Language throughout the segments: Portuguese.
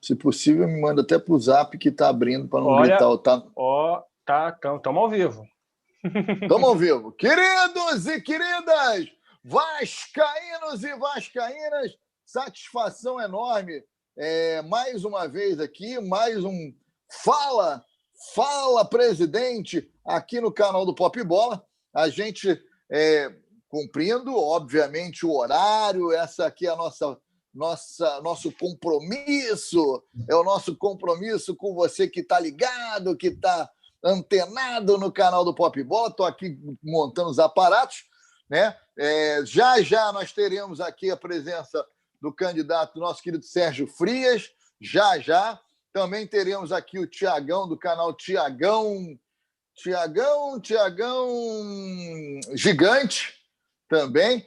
Se possível, me manda até pro Zap que tá abrindo para não Olha, gritar. Tá... Estamos ao vivo. Estamos ao vivo. Queridos e queridas, vascaínos e vascaínas, satisfação enorme. Mais uma vez aqui, mais um Fala Presidente, aqui no canal do Pop Bola. A gente cumprindo, obviamente, o horário. Essa aqui é a nosso compromisso, é o nosso compromisso com você que está ligado, que está antenado no canal do Pop Bola. Estou aqui montando os aparatos, né? Já nós teremos aqui a presença do candidato, nosso querido Sérgio Frias, já. Também teremos aqui o Tiagão, do canal Tiagão Gigante, também.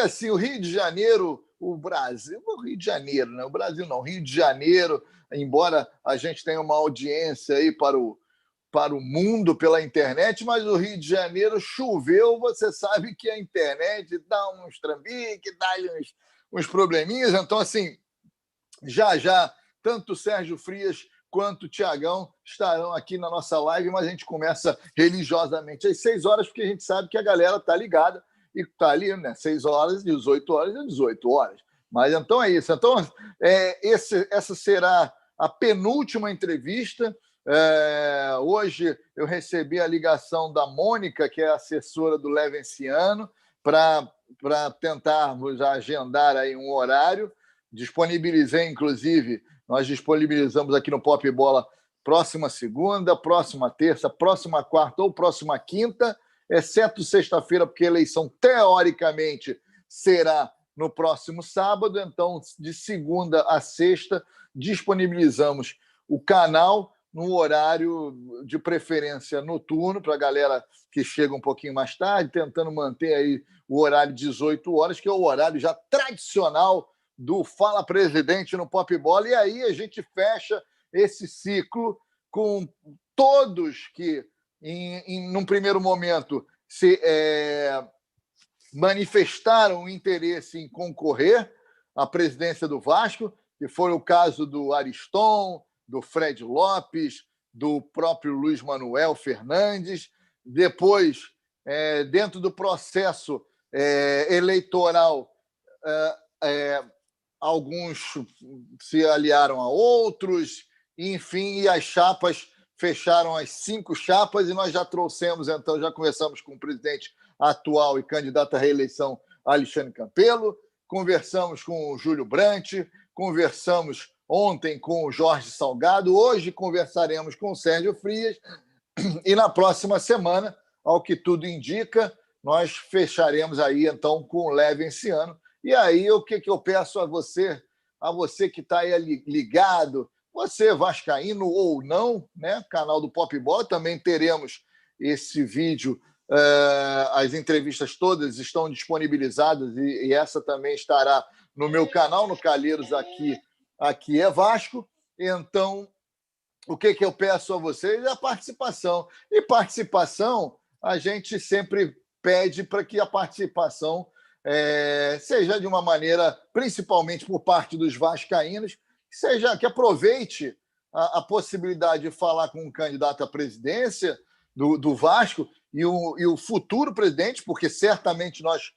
Assim, o Rio de Janeiro, o Brasil, o Rio de Janeiro, né? O Brasil não, Rio de Janeiro, embora a gente tenha uma audiência aí para o mundo pela internet, mas o Rio de Janeiro choveu, você sabe que a internet dá uns trambiques, dá uns probleminhas, então assim, já, tanto o Sérgio Frias quanto o Tiagão estarão aqui na nossa live, mas a gente começa religiosamente às 6 horas, porque a gente sabe que a galera está ligada e está ali, né? 6 horas, 18 horas e 18 horas. Mas então é isso. Então, essa será a penúltima entrevista. Hoje eu recebi a ligação da Mônica, que é assessora do Levenciano, para tentarmos agendar aí um horário. Nós disponibilizamos aqui no Pop Bola próxima segunda, próxima terça, próxima quarta ou próxima quinta, exceto sexta-feira, porque a eleição, teoricamente, será no próximo sábado. Então, de segunda a sexta, disponibilizamos o canal no horário de preferência noturno, para a galera que chega um pouquinho mais tarde, tentando manter aí o horário de 18 horas, que é o horário já tradicional do Fala Presidente no Pop Bola. E aí a gente fecha esse ciclo com todos que, num primeiro momento, se manifestaram interesse em concorrer à presidência do Vasco, que foi o caso do Ariston, do Fred Lopes, do próprio Luiz Manuel Fernandes. Depois, dentro do processo eleitoral, alguns se aliaram a outros, enfim, e as chapas fecharam as 5 chapas, e nós já trouxemos, então, já conversamos com o presidente atual e candidato à reeleição, Alexandre Campelo, conversamos com o Júlio Brandt, conversamos ontem com o Jorge Salgado, hoje conversaremos com o Sérgio Frias, e na próxima semana, ao que tudo indica, nós fecharemos aí, então, com o Levenciano. E aí, o que eu peço a você que está aí ligado, você vascaíno ou não, né? Canal do Pop Bola, também teremos esse vídeo, as entrevistas todas estão disponibilizadas e essa também estará no meu canal, no Calheiros aqui é Vasco. Então, o que eu peço a vocês é a participação. E participação, a gente sempre pede para que a participação seja de uma maneira, principalmente por parte dos vascaínos, que aproveite a possibilidade de falar com um candidato à presidência do Vasco e o futuro presidente, porque certamente nós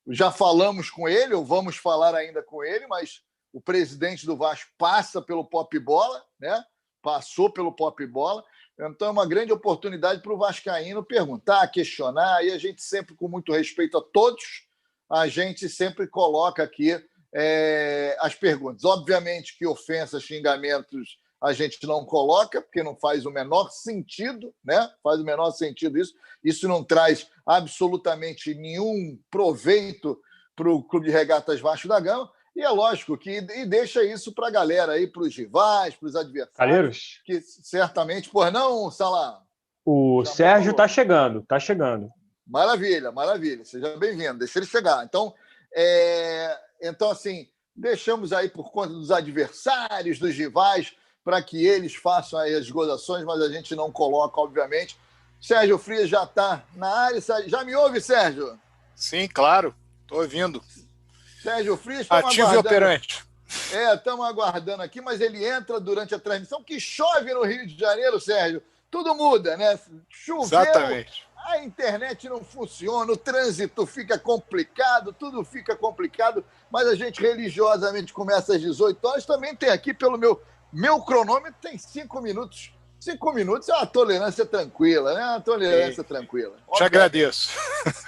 já falamos com ele, ou vamos falar ainda com ele, mas o presidente do Vasco passa pelo Pop Bola, né? Passou pelo Pop Bola. Então, é uma grande oportunidade para o vascaíno perguntar, questionar, e a gente sempre, com muito respeito a todos, a gente sempre coloca aqui as perguntas. Obviamente que ofensas, xingamentos, a gente não coloca, porque não faz o menor sentido, né? Faz o menor sentido isso. Isso não traz absolutamente nenhum proveito para o Clube de Regatas Vasco da Gama. E é lógico que deixa isso para a galera aí, para os rivais, para os adversários. Calheiros? Que certamente, pois não, Salah? O Sérgio está chegando. Maravilha. Seja bem-vindo. Deixa ele chegar. Então, assim, deixamos aí por conta dos adversários, dos rivais, para que eles façam aí as gozações, mas a gente não coloca, obviamente. Sérgio Frias já está na área. Já me ouve, Sérgio? Sim, claro. Estou ouvindo. Sérgio Frias, ativo e operante. Estamos aguardando aqui, mas ele entra durante a transmissão, que chove no Rio de Janeiro, Sérgio. Tudo muda, né? Choveu, Exatamente. a internet não funciona, o trânsito fica complicado, tudo fica complicado, mas a gente religiosamente começa às 18 horas. Também tem aqui, pelo meu cronômetro, tem 5 minutos. 5 minutos é uma tolerância tranquila, né? Uma tolerância tranquila. Te agradeço.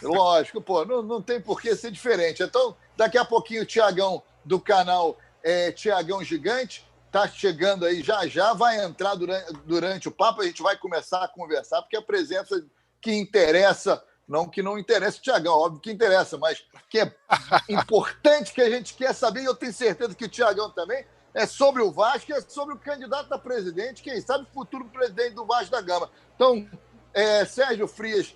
Lógico, pô, não tem por que ser diferente. Então, daqui a pouquinho o Tiagão do canal Tiagão Gigante está chegando aí já, vai entrar durante o papo, a gente vai começar a conversar, porque a presença que interessa, não que não interessa o Tiagão, óbvio que interessa, mas que é importante, que a gente quer saber, e eu tenho certeza que o Tiagão também, é sobre o Vasco, é sobre o candidato a presidente, quem sabe o futuro presidente do Vasco da Gama. Então, Sérgio Frias,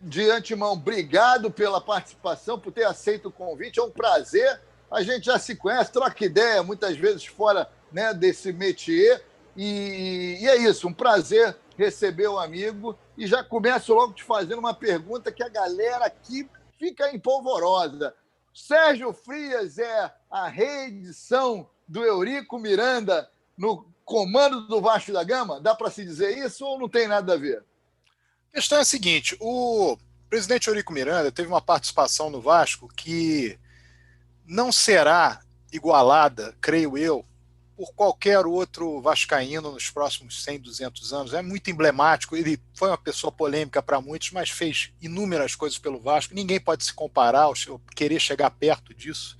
de antemão, obrigado pela participação, por ter aceito o convite, é um prazer. A gente já se conhece, troca ideia, muitas vezes fora, né, desse métier, e é isso, um prazer receber o amigo, e já começo logo te fazendo uma pergunta que a galera aqui fica empolvorosa. Sérgio Frias é a reedição do Eurico Miranda no comando do Vasco da Gama? Dá para se dizer isso ou não tem nada a ver? A questão é a seguinte, o presidente Eurico Miranda teve uma participação no Vasco que não será igualada, creio eu, por qualquer outro vascaíno nos próximos 100, 200 anos. É muito emblemático, ele foi uma pessoa polêmica para muitos, mas fez inúmeras coisas pelo Vasco, ninguém pode se comparar ou querer chegar perto disso.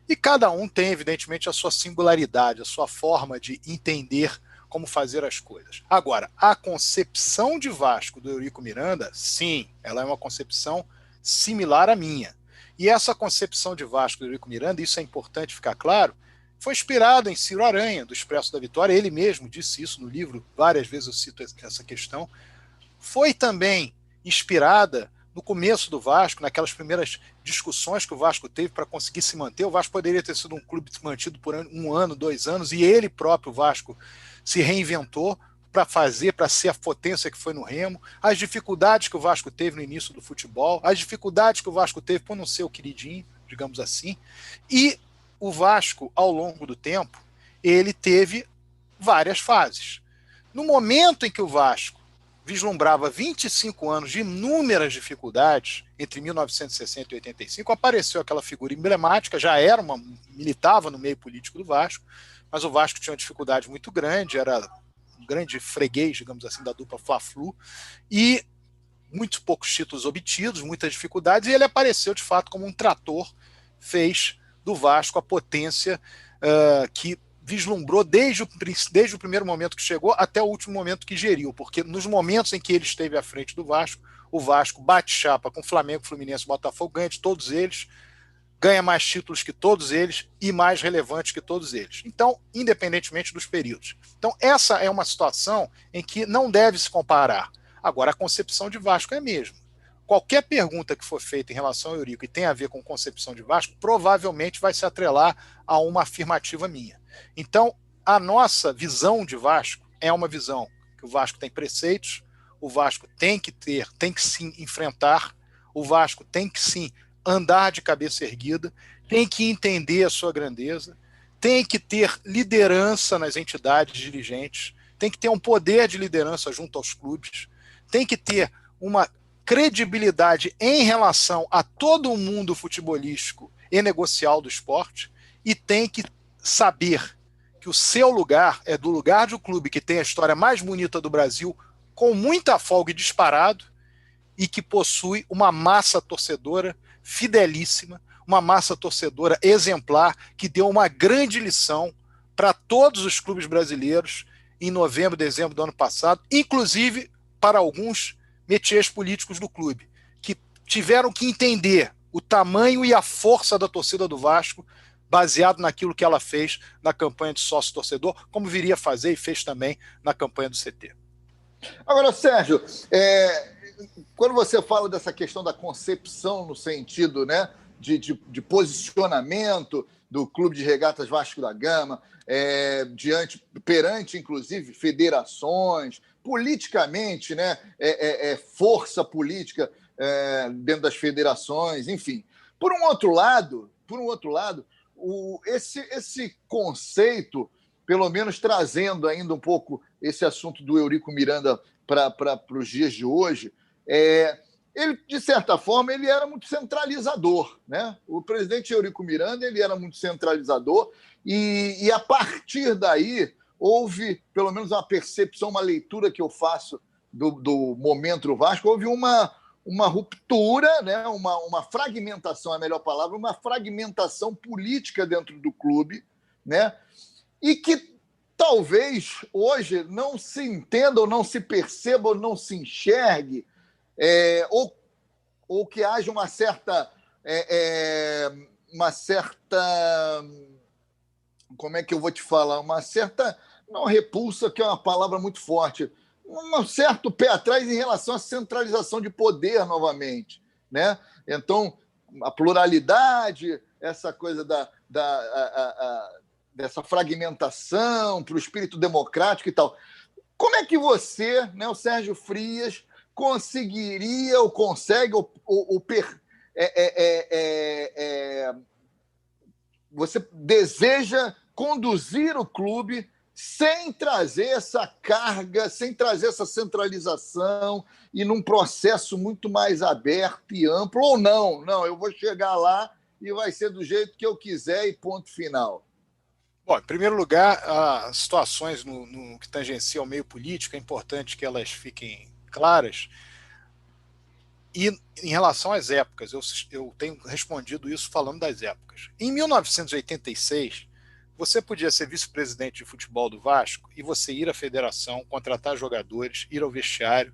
E cada um tem, evidentemente, a sua singularidade, a sua forma de entender como fazer as coisas. Agora, a concepção de Vasco do Eurico Miranda, sim, ela é uma concepção similar à minha. E essa concepção de Vasco do Eurico Miranda, isso é importante ficar claro, foi inspirada em Ciro Aranha, do Expresso da Vitória, ele mesmo disse isso no livro, várias vezes eu cito essa questão. Foi também inspirada no começo do Vasco, naquelas primeiras discussões que o Vasco teve para conseguir se manter. O Vasco poderia ter sido um clube mantido por 1 ano, 2 anos, e ele próprio, o Vasco, se reinventou para ser a potência que foi no Remo, as dificuldades que o Vasco teve no início do futebol, as dificuldades que o Vasco teve por não ser o queridinho, digamos assim, e o Vasco, ao longo do tempo, ele teve várias fases. No momento em que o Vasco vislumbrava 25 anos de inúmeras dificuldades, entre 1960 e 85, apareceu aquela figura emblemática, militava no meio político do Vasco, mas o Vasco tinha uma dificuldade muito grande, era um grande freguês, digamos assim, da dupla Fla-Flu, e muitos poucos títulos obtidos, muitas dificuldades, e ele apareceu de fato como um trator, fez do Vasco a potência que vislumbrou desde o primeiro momento que chegou até o último momento que geriu, porque nos momentos em que ele esteve à frente do Vasco, o Vasco bate chapa com Flamengo, Fluminense, Botafogo, ganha de todos eles, ganha mais títulos que todos eles e mais relevantes que todos eles. Então, independentemente dos períodos. Então, essa é uma situação em que não deve se comparar. Agora, a concepção de Vasco é a mesma. Qualquer pergunta que for feita em relação ao Eurico e tem a ver com concepção de Vasco, provavelmente vai se atrelar a uma afirmativa minha. Então, a nossa visão de Vasco é uma visão que o Vasco tem preceitos, o Vasco tem que sim enfrentar, o Vasco tem que sim andar de cabeça erguida, tem que entender a sua grandeza, tem que ter liderança nas entidades dirigentes, tem que ter um poder de liderança junto aos clubes, tem que ter uma credibilidade em relação a todo o mundo futebolístico e negocial do esporte, e tem que saber que o seu lugar é do lugar de um clube que tem a história mais bonita do Brasil, com muita folga e disparado, e que possui uma massa torcedora fidelíssima, uma massa torcedora exemplar, que deu uma grande lição para todos os clubes brasileiros em novembro, dezembro do ano passado, inclusive para alguns métiers políticos do clube, que tiveram que entender o tamanho e a força da torcida do Vasco, baseado naquilo que ela fez na campanha de sócio-torcedor, como viria a fazer e fez também na campanha do CT. Agora, Sérgio, quando você fala dessa questão da concepção no sentido, né, de posicionamento do Clube de Regatas Vasco da Gama, perante, inclusive, federações, politicamente, né, força política dentro das federações, enfim. Por um outro lado, esse conceito, pelo menos trazendo ainda um pouco esse assunto do Eurico Miranda para os dias de hoje, ele, de certa forma, ele era muito centralizador, né? O presidente Eurico Miranda, ele era muito centralizador e a partir daí houve, pelo menos uma percepção, uma leitura que eu faço do momento do Vasco, houve uma ruptura, né? uma fragmentação, é a melhor palavra, uma fragmentação política dentro do clube, né? E que talvez hoje não se entenda, ou não se perceba, ou não se enxergue, ou que haja uma certa, como é que eu vou te falar? Uma certa, não repulsa, que é uma palavra muito forte, um certo pé atrás em relação à centralização de poder novamente, né? Então, a pluralidade, essa coisa dessa fragmentação para o espírito democrático e tal. Como é que você, né, o Sérgio Frias, conseguiria ou consegue você deseja conduzir o clube sem trazer essa carga, sem trazer essa centralização e num processo muito mais aberto e amplo, ou não? Não, eu vou chegar lá e vai ser do jeito que eu quiser e ponto final. Bom, em primeiro lugar, as situações no que tangencia ao meio político, é importante que elas fiquem claras. E em relação às épocas, eu tenho respondido isso falando das épocas. Em 1986, você podia ser vice-presidente de futebol do Vasco e você ir à federação, contratar jogadores, ir ao vestiário,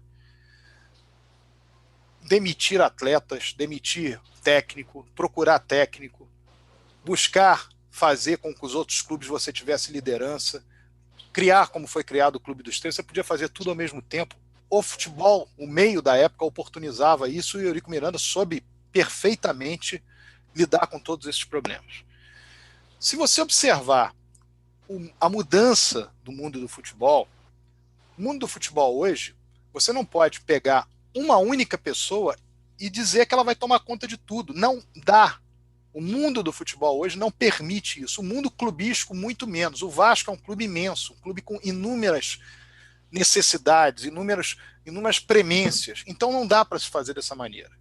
demitir atletas, demitir técnico, procurar técnico, buscar fazer com que os outros clubes você tivesse liderança, criar como foi criado o Clube dos 13, você podia fazer tudo ao mesmo tempo. O futebol, o meio da época, oportunizava isso e o Eurico Miranda soube perfeitamente lidar com todos esses problemas. Se você observar a mudança do mundo do futebol, o mundo do futebol hoje, você não pode pegar uma única pessoa e dizer que ela vai tomar conta de tudo. Não dá. O mundo do futebol hoje não permite isso. O mundo clubístico, muito menos. O Vasco é um clube imenso, um clube com inúmeras necessidades, inúmeras premências. Então não dá para se fazer dessa maneira.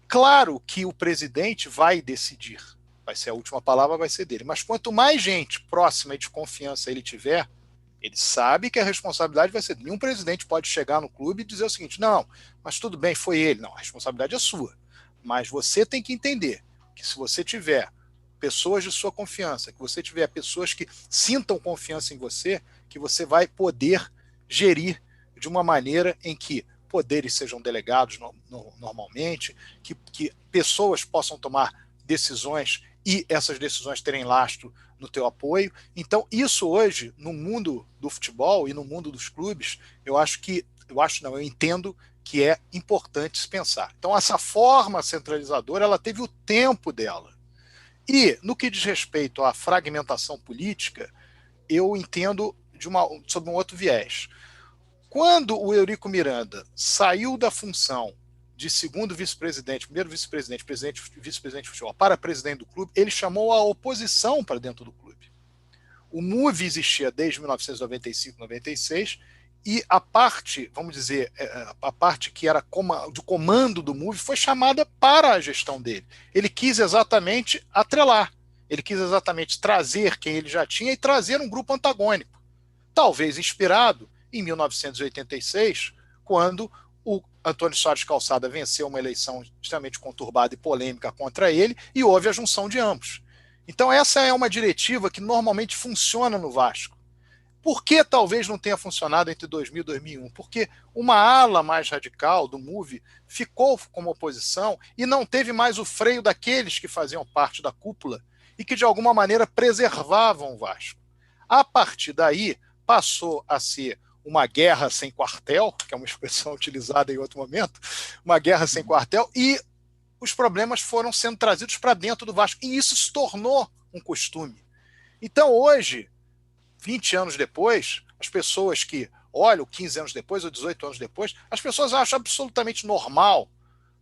Claro que o presidente vai decidir. Vai ser a última palavra, vai ser dele. Mas quanto mais gente próxima e de confiança ele tiver, ele sabe que a responsabilidade vai ser dele. Nenhum presidente pode chegar no clube e dizer o seguinte: não, mas tudo bem, foi ele. Não, a responsabilidade é sua. Mas você tem que entender que se você tiver pessoas de sua confiança, que você tiver pessoas que sintam confiança em você, que você vai poder gerir de uma maneira em que poderes sejam delegados normalmente, que pessoas possam tomar decisões e essas decisões terem lastro no teu apoio. Então, isso hoje, no mundo do futebol e no mundo dos clubes, eu entendo que é importante se pensar. Então, essa forma centralizadora, ela teve o tempo dela. E, no que diz respeito à fragmentação política, eu entendo sob um outro viés. Quando o Eurico Miranda saiu da função de segundo vice-presidente, primeiro vice-presidente, presidente, vice-presidente de futebol, para presidente do clube, ele chamou a oposição para dentro do clube. O MUV existia desde 1995, 96, e a parte, vamos dizer, a parte que era do comando do MUV foi chamada para a gestão dele. Ele quis exatamente atrelar, ele quis exatamente trazer quem ele já tinha e trazer um grupo antagônico. Talvez inspirado em 1986, quando o Antônio Soares Calçada venceu uma eleição extremamente conturbada e polêmica contra ele, e houve a junção de ambos. Então essa é uma diretiva que normalmente funciona no Vasco. Por que talvez não tenha funcionado entre 2000 e 2001? Porque uma ala mais radical do MUV ficou como oposição e não teve mais o freio daqueles que faziam parte da cúpula e que de alguma maneira preservavam o Vasco. A partir daí passou a ser uma guerra sem quartel, que é uma expressão utilizada em outro momento, uma guerra sem quartel, e os problemas foram sendo trazidos para dentro do Vasco. E isso se tornou um costume. Então, hoje, 20 anos depois, as pessoas que olham 15 anos depois ou 18 anos depois, as pessoas acham absolutamente normal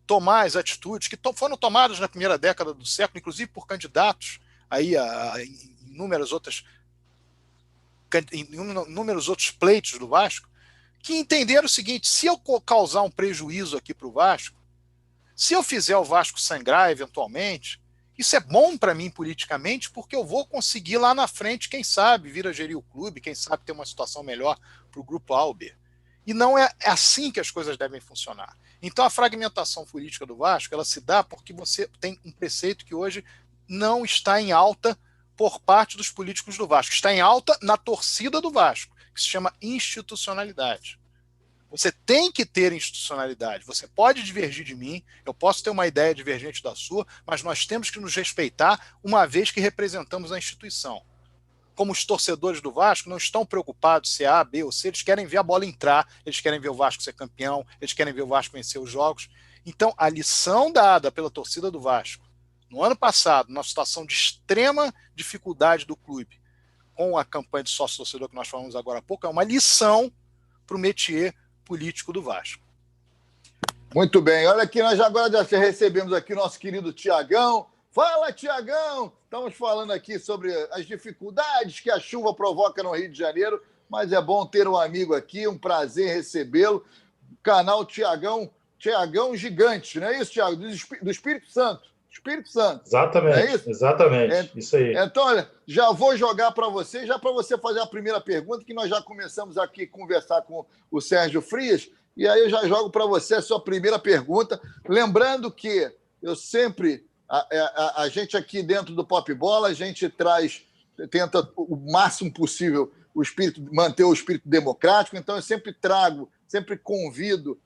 tomar as atitudes que foram tomadas na primeira década do século, inclusive por candidatos aí em inúmeros outros pleitos do Vasco, que entenderam o seguinte: se eu causar um prejuízo aqui para o Vasco, se eu fizer o Vasco sangrar eventualmente, isso é bom para mim politicamente, porque eu vou conseguir lá na frente, quem sabe, vir a gerir o clube, quem sabe ter uma situação melhor para o Grupo A ou B. E não é assim que as coisas devem funcionar. Então a fragmentação política do Vasco, ela se dá porque você tem um preceito que hoje não está em alta por parte dos políticos do Vasco. Está em alta na torcida do Vasco, que se chama institucionalidade. Você tem que ter institucionalidade. Você pode divergir de mim, eu posso ter uma ideia divergente da sua, mas nós temos que nos respeitar uma vez que representamos a instituição. Como os torcedores do Vasco não estão preocupados se é A, B ou C, eles querem ver a bola entrar, eles querem ver o Vasco ser campeão, eles querem ver o Vasco vencer os jogos. Então, a lição dada pela torcida do Vasco no ano passado, numa situação de extrema dificuldade do clube, com a campanha de sócio-torcedor que nós falamos agora há pouco, é uma lição para o métier político do Vasco. Muito bem. Olha aqui, nós agora já recebemos aqui o nosso querido Tiagão. Fala, Tiagão! Estamos falando aqui sobre as dificuldades que a chuva provoca no Rio de Janeiro, mas é bom ter um amigo aqui, um prazer recebê-lo. Canal Tiagão Gigante, não é isso, Tiago? Do Espírito Santo. Espírito Santo. Exatamente, é isso? Exatamente. Isso aí. Então, olha, já vou jogar para você, já para você fazer a primeira pergunta, que nós já começamos aqui a conversar com o Sérgio Frias, e aí eu já jogo para você a sua primeira pergunta. Lembrando que eu sempre... A gente aqui dentro do Pop Bola, a gente tenta o máximo possível manter o espírito democrático, então eu sempre convido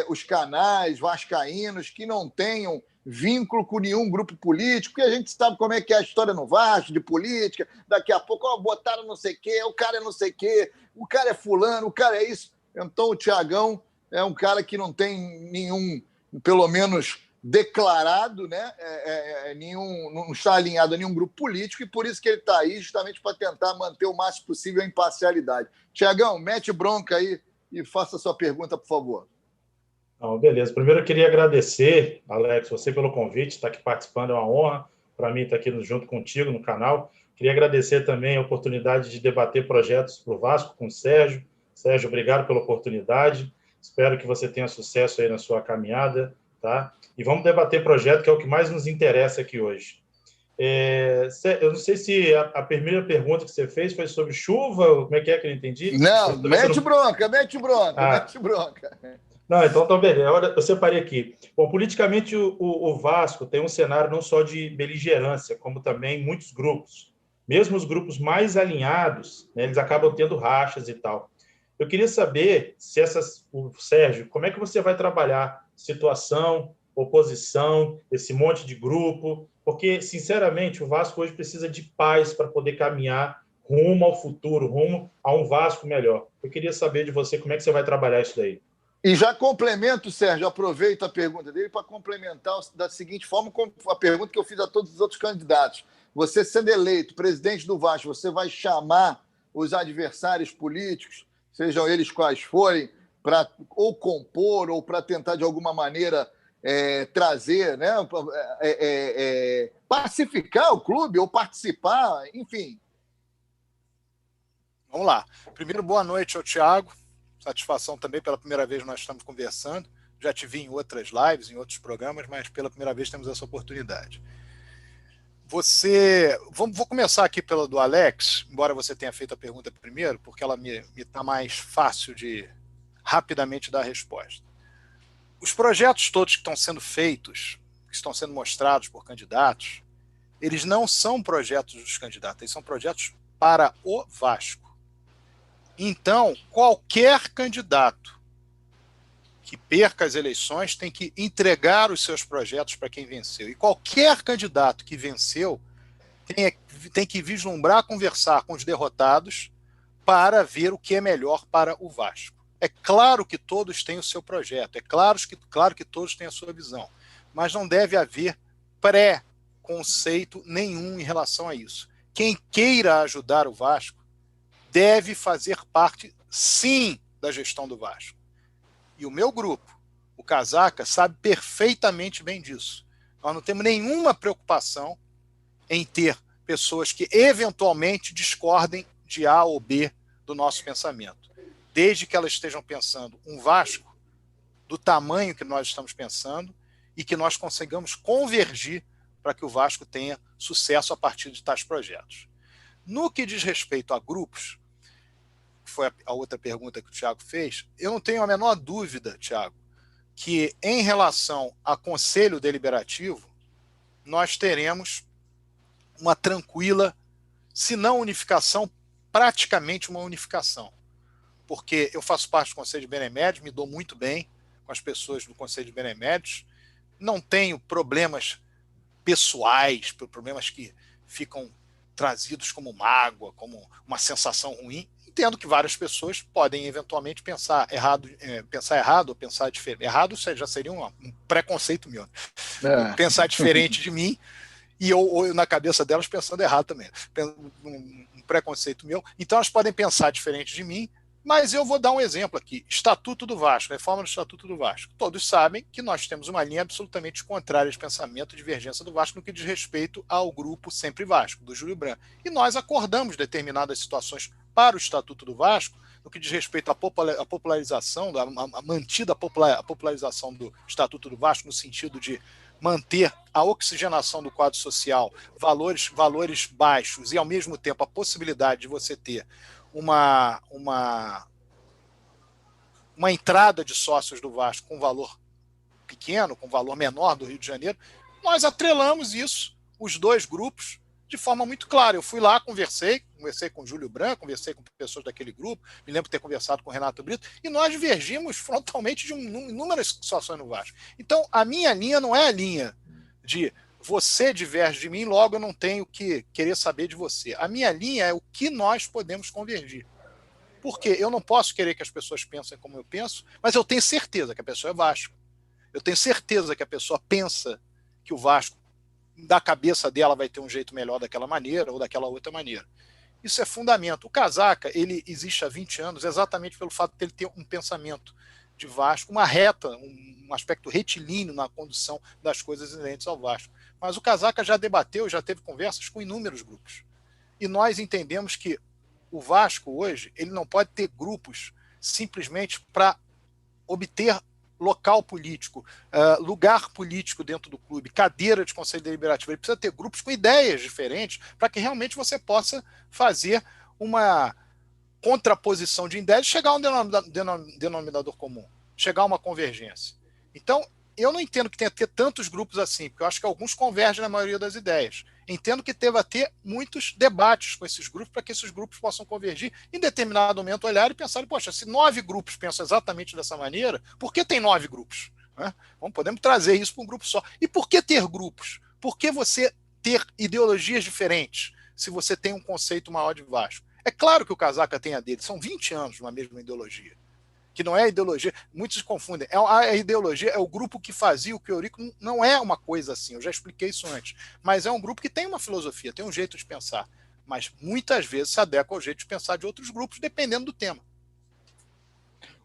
os canais vascaínos que não tenham vínculo com nenhum grupo político, porque a gente sabe como é que é a história no Vasco, de política, daqui a pouco botaram não sei o quê, o cara é não sei o quê, o cara é fulano, o cara é isso. Então o Tiagão é um cara que não tem nenhum, pelo menos declarado, né? Não está alinhado a nenhum grupo político, e por isso que ele está aí, justamente para tentar manter o máximo possível a imparcialidade. Tiagão, mete bronca aí e faça a sua pergunta, por favor. Não, beleza. Primeiro eu queria agradecer, Alex, você pelo convite, estar aqui participando é uma honra para mim estar aqui junto contigo no canal. Queria agradecer também a oportunidade de debater projetos para o Vasco com o Sérgio. Sérgio, obrigado pela oportunidade. Espero que você tenha sucesso aí na sua caminhada, tá? E vamos debater projeto, que é o que mais nos interessa aqui hoje. Eu não sei se a primeira pergunta que você fez foi sobre chuva, como é que eu entendi? Não, mete bronca. Não, então tá bem. Eu separei aqui. Bom, politicamente, o Vasco tem um cenário não só de beligerância, como também muitos grupos. Mesmo os grupos mais alinhados, né, eles acabam tendo rachas e tal. Eu queria saber o Sérgio, como é que você vai trabalhar situação, oposição, esse monte de grupo, porque, sinceramente, o Vasco hoje precisa de paz para poder caminhar rumo ao futuro, rumo a um Vasco melhor. Eu queria saber de você como é que você vai trabalhar isso daí. E já complemento, Sérgio, aproveito a pergunta dele para complementar da seguinte forma como a pergunta que eu fiz a todos os outros candidatos. Você sendo eleito presidente do Vasco, você vai chamar os adversários políticos, sejam eles quais forem, para ou compor ou para tentar, de alguma maneira, trazer, né, pacificar o clube ou participar, enfim. Vamos lá. Primeiro, boa noite ao Thiago. Satisfação também, pela primeira vez nós estamos conversando. Já te vi em outras lives, em outros programas, mas pela primeira vez temos essa oportunidade. Vou começar aqui pela do Alex, embora você tenha feito a pergunta primeiro, porque ela me está mais fácil de rapidamente dar a resposta. Os projetos todos que estão sendo feitos, que estão sendo mostrados por candidatos, eles não são projetos dos candidatos, eles são projetos para o Vasco. Então, qualquer candidato que perca as eleições tem que entregar os seus projetos para quem venceu. E qualquer candidato que venceu tem que vislumbrar, conversar com os derrotados para ver o que é melhor para o Vasco. É claro que todos têm o seu projeto, é claro que todos têm a sua visão, mas não deve haver pré-conceito nenhum em relação a isso. Quem queira ajudar o Vasco deve fazer parte, sim, da gestão do Vasco. E o meu grupo, o Casaca, sabe perfeitamente bem disso. Nós não temos nenhuma preocupação em ter pessoas que eventualmente discordem de A ou B do nosso pensamento, desde que elas estejam pensando um Vasco do tamanho que nós estamos pensando e que nós consigamos convergir para que o Vasco tenha sucesso a partir de tais projetos. No que diz respeito a grupos, que foi a outra pergunta que o Thiago fez, eu não tenho a menor dúvida, Thiago, que em relação a conselho deliberativo, nós teremos uma tranquila, se não unificação, praticamente uma unificação. Porque eu faço parte do Conselho de Benemédios, me dou muito bem com as pessoas do Conselho de Benemédios, não tenho problemas pessoais, problemas que ficam trazidos como mágoa, como uma sensação ruim. Entendo que várias pessoas podem eventualmente pensar errado ou pensar diferente. Errado já seria um preconceito meu. Pensar diferente de mim e eu na cabeça delas pensando errado também. Um preconceito meu. Então elas podem pensar diferente de mim, mas eu vou dar um exemplo aqui. Estatuto do Vasco, reforma do Estatuto do Vasco. Todos sabem que nós temos uma linha absolutamente contrária de pensamento e divergência do Vasco no que diz respeito ao grupo Sempre Vasco, do Júlio Branco. E nós acordamos determinadas situações para o Estatuto do Vasco, no que diz respeito à popularização, a mantida popularização do Estatuto do Vasco, no sentido de manter a oxigenação do quadro social, valores baixos e, ao mesmo tempo, a possibilidade de você ter uma entrada de sócios do Vasco com valor pequeno, com valor menor do Rio de Janeiro, nós atrelamos isso, os dois grupos, de forma muito clara. Eu fui lá, conversei com o Júlio Branco, conversei com pessoas daquele grupo, me lembro de ter conversado com o Renato Brito, e nós divergimos frontalmente de inúmeras situações no Vasco. Então, a minha linha não é a linha de você diverge de mim, logo eu não tenho que querer saber de você. A minha linha é o que nós podemos convergir. Porque eu não posso querer que as pessoas pensem como eu penso, mas eu tenho certeza que a pessoa é Vasco. Eu tenho certeza que a pessoa pensa que o Vasco, da cabeça dela, vai ter um jeito melhor daquela maneira ou daquela outra maneira. Isso é fundamento. O Casaca, ele existe há 20 anos exatamente pelo fato de ele ter um pensamento de Vasco, uma reta, um aspecto retilíneo na condução das coisas inerentes ao Vasco. Mas o Casaca já debateu, já teve conversas com inúmeros grupos. E nós entendemos que o Vasco hoje, ele não pode ter grupos simplesmente para obter local político, lugar político dentro do clube, cadeira de conselho deliberativo. Ele precisa ter grupos com ideias diferentes para que realmente você possa fazer uma contraposição de ideias e chegar a um denominador comum, chegar a uma convergência. Então, eu não entendo que tenha que ter tantos grupos assim, porque eu acho que alguns convergem na maioria das ideias. Entendo que deva ter muitos debates com esses grupos para que esses grupos possam convergir em determinado momento, olhar e pensar, poxa, se 9 grupos pensam exatamente dessa maneira, por que tem 9 grupos? Podemos trazer isso para um grupo só. E por que ter grupos? Por que você ter ideologias diferentes se você tem um conceito maior de Vasco? É claro que o Casaca tem a dele, são 20 anos numa mesma ideologia. Que não é a ideologia, muitos se confundem. A ideologia é o grupo que fazia o que o Eurico não é uma coisa assim, eu já expliquei isso antes, mas é um grupo que tem uma filosofia, tem um jeito de pensar, mas muitas vezes se adequa ao jeito de pensar de outros grupos, dependendo do tema.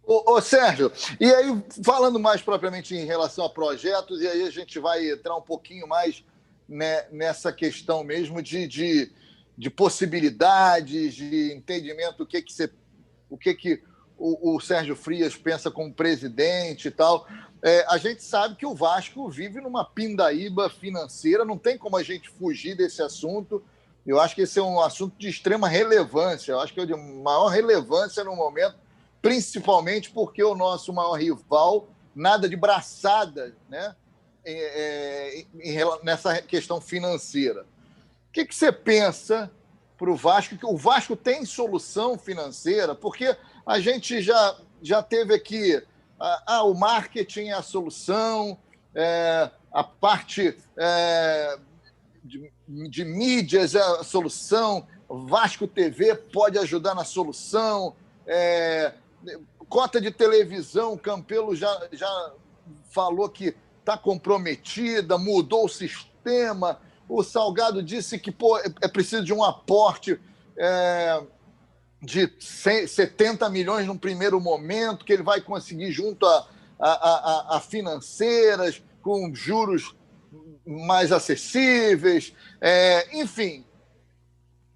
Ô Sérgio, e aí, falando mais propriamente em relação a projetos, e aí a gente vai entrar um pouquinho mais, né, nessa questão mesmo de possibilidades, de entendimento do que o Sérgio Frias pensa como presidente e tal. A gente sabe que o Vasco vive numa pindaíba financeira, não tem como a gente fugir desse assunto. Eu acho que esse é um assunto de extrema relevância, eu acho que é de maior relevância no momento, principalmente porque o nosso maior rival, nada de braçada, né, nessa questão financeira. O que você pensa para o Vasco? Que o Vasco tem solução financeira? Porque a gente já teve aqui o marketing é a solução, a parte de mídias é a solução, Vasco TV pode ajudar na solução, cota de televisão, o Campelo já falou que está comprometida, mudou o sistema, o Salgado disse que é preciso de um aporte de 70 milhões no primeiro momento, que ele vai conseguir junto a financeiras, com juros mais acessíveis. Enfim,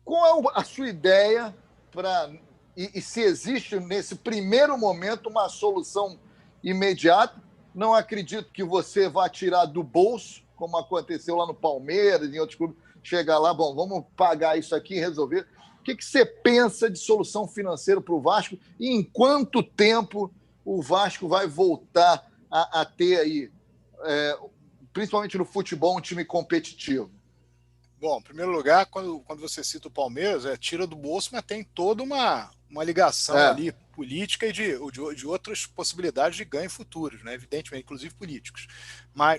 qual é a sua ideia para... E se existe, nesse primeiro momento, uma solução imediata? Não acredito que você vá tirar do bolso, como aconteceu lá no Palmeiras, em outros clubes, chegar lá, bom, vamos pagar isso aqui e resolver. O que você pensa de solução financeira para o Vasco e em quanto tempo o Vasco vai voltar a ter aí, principalmente no futebol, um time competitivo? Bom, em primeiro lugar, quando você cita o Palmeiras, tira do bolso, mas tem toda uma ligação ali política e de outras possibilidades de ganho futuros, né? Evidentemente, inclusive políticos,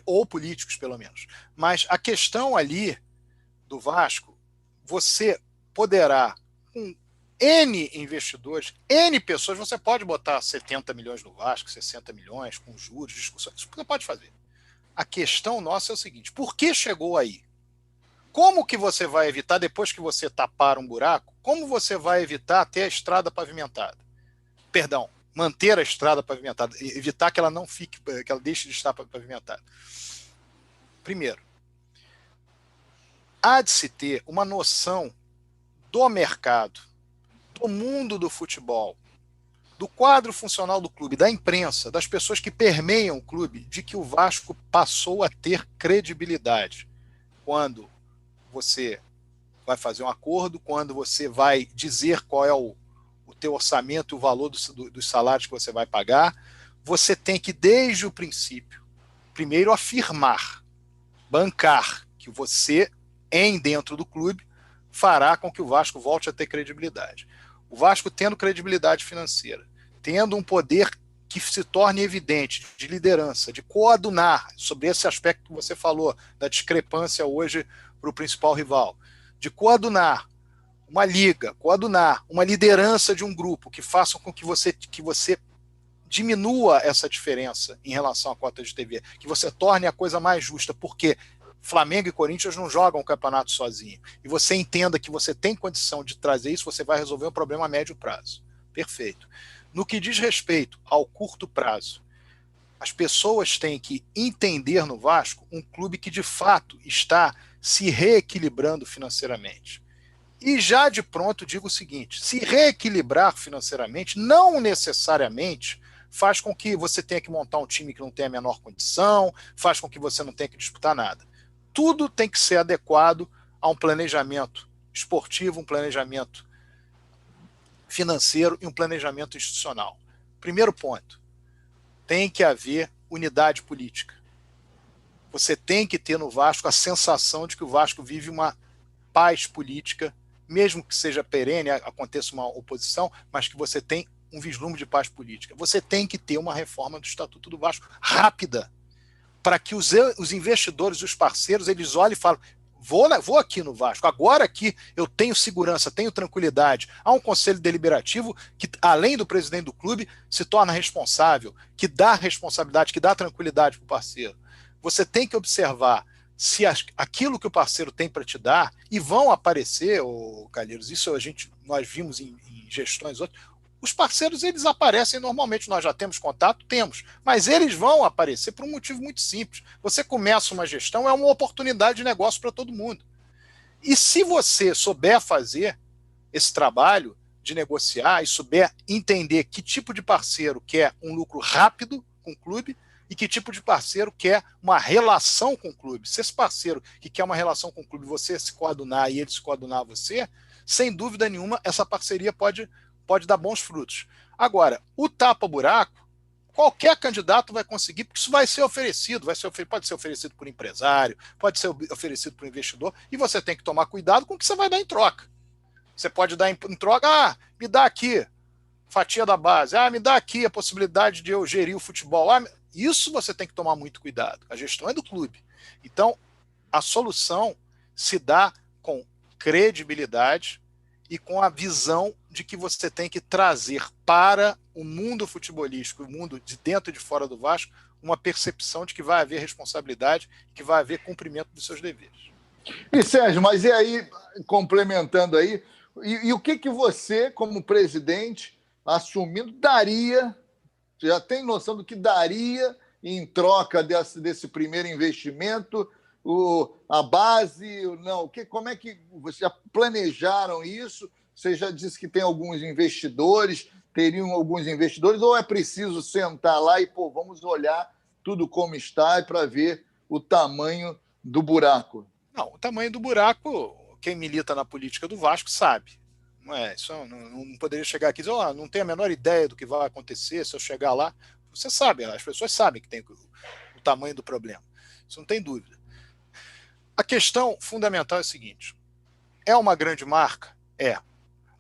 ou políticos, pelo menos. Mas a questão ali do Vasco, você poderá, com N investidores, N pessoas, você pode botar 70 milhões no Vasco, 60 milhões, com juros, discussões, isso você pode fazer. A questão nossa é o seguinte, por que chegou aí? Como que você vai evitar, depois que você tapar um buraco, como você vai evitar ter a estrada pavimentada? Perdão, manter a estrada pavimentada, evitar que ela não fique, que ela deixe de estar pavimentada. Primeiro, há de se ter uma noção do mercado, do mundo do futebol, do quadro funcional do clube, da imprensa, das pessoas que permeiam o clube, de que o Vasco passou a ter credibilidade. Quando você vai fazer um acordo, quando você vai dizer qual é o teu orçamento, o valor dos salários que você vai pagar, você tem que, desde o princípio, primeiro afirmar, bancar, que você, dentro do clube, fará com que o Vasco volte a ter credibilidade. O Vasco tendo credibilidade financeira, tendo um poder que se torne evidente, de liderança, de coadunar, sobre esse aspecto que você falou, da discrepância hoje para o principal rival, de coadunar uma liga, coadunar uma liderança de um grupo que faça com que você diminua essa diferença em relação à cota de TV, que você torne a coisa mais justa, porque Flamengo e Corinthians não jogam o campeonato sozinho, e você entenda que você tem condição de trazer isso, você vai resolver um problema a médio prazo. Perfeito. No que diz respeito ao curto prazo, as pessoas têm que entender no Vasco um clube que de fato está se reequilibrando financeiramente. E já de pronto digo o seguinte, se reequilibrar financeiramente não necessariamente faz com que você tenha que montar um time que não tenha a menor condição, faz com que você não tenha que disputar nada. Tudo tem que ser adequado a um planejamento esportivo, um planejamento financeiro e um planejamento institucional. Primeiro ponto, tem que haver unidade política. Você tem que ter no Vasco a sensação de que o Vasco vive uma paz política, mesmo que seja perene, aconteça uma oposição, mas que você tem um vislumbre de paz política. Você tem que ter uma reforma do Estatuto do Vasco rápida, para que os investidores, os parceiros, eles olhem e falem, vou aqui no Vasco, agora aqui eu tenho segurança, tenho tranquilidade. Há um conselho deliberativo que, além do presidente do clube, se torna responsável, que dá responsabilidade, que dá tranquilidade para o parceiro. Você tem que observar se aquilo que o parceiro tem para te dar, e vão aparecer, Calheiros, isso nós vimos em gestões outras, os parceiros eles aparecem normalmente, nós já temos contato, temos, mas eles vão aparecer por um motivo muito simples. Você começa uma gestão, é uma oportunidade de negócio para todo mundo. E se você souber fazer esse trabalho de negociar e souber entender que tipo de parceiro quer um lucro rápido com o clube, e que tipo de parceiro quer uma relação com o clube. Se esse parceiro que quer uma relação com o clube, você se coadunar e ele se coadunar a você, sem dúvida nenhuma, essa parceria pode dar bons frutos. Agora, o tapa-buraco, qualquer candidato vai conseguir, porque isso vai ser oferecido, pode ser oferecido por empresário, pode ser oferecido por investidor, e você tem que tomar cuidado com o que você vai dar em troca. Você pode dar em troca, me dá aqui fatia da base, me dá aqui a possibilidade de eu gerir o futebol, isso você tem que tomar muito cuidado. A gestão é do clube. Então, a solução se dá com credibilidade e com a visão de que você tem que trazer para o mundo futebolístico, o mundo de dentro e de fora do Vasco, uma percepção de que vai haver responsabilidade, que vai haver cumprimento dos seus deveres. E, Sérgio, mas e aí, complementando aí, e o que você, como presidente, assumindo, daria... Você já tem noção do que daria em troca desse primeiro investimento? a base? Não, como é que vocês já planejaram isso? Você já disse que tem alguns investidores, teriam alguns investidores, ou é preciso sentar lá e, vamos olhar tudo como está para ver o tamanho do buraco? Não, o tamanho do buraco, quem milita na política do Vasco sabe. Não é, isso não poderia chegar aqui e dizer, não tenho a menor ideia do que vai acontecer se eu chegar lá. Você sabe, as pessoas sabem que tem o tamanho do problema. Isso não tem dúvida. A questão fundamental é a seguinte: é uma grande marca? É.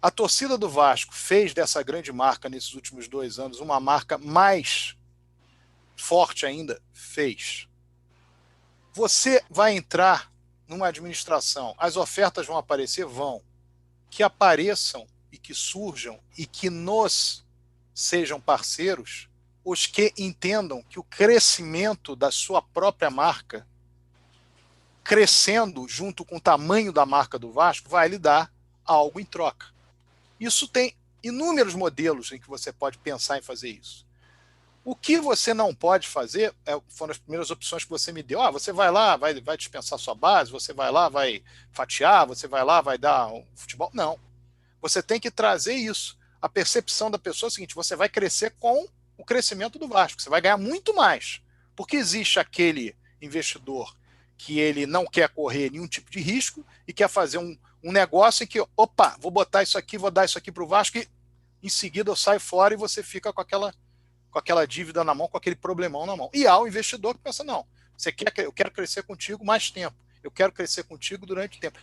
A torcida do Vasco fez dessa grande marca nesses últimos 2 anos uma marca mais forte ainda? Fez. Você vai entrar numa administração, as ofertas vão aparecer? Vão. Que apareçam e que surjam e que nos sejam parceiros os que entendam que o crescimento da sua própria marca, crescendo junto com o tamanho da marca do Vasco, vai lhe dar algo em troca. Isso tem inúmeros modelos em que você pode pensar em fazer isso. O que você não pode fazer, foram as primeiras opções que você me deu. Você vai lá, vai dispensar sua base, você vai lá, vai fatiar, você vai lá, vai dar um futebol. Não. Você tem que trazer isso. A percepção da pessoa é o seguinte: você vai crescer com o crescimento do Vasco, você vai ganhar muito mais. Porque existe aquele investidor que ele não quer correr nenhum tipo de risco e quer fazer um negócio em que, vou botar isso aqui, vou dar isso aqui para o Vasco e em seguida eu saio fora e você fica com aquela dívida na mão, com aquele problemão na mão. E há o investidor que pensa, não, eu quero crescer contigo mais tempo, eu quero crescer contigo durante o tempo.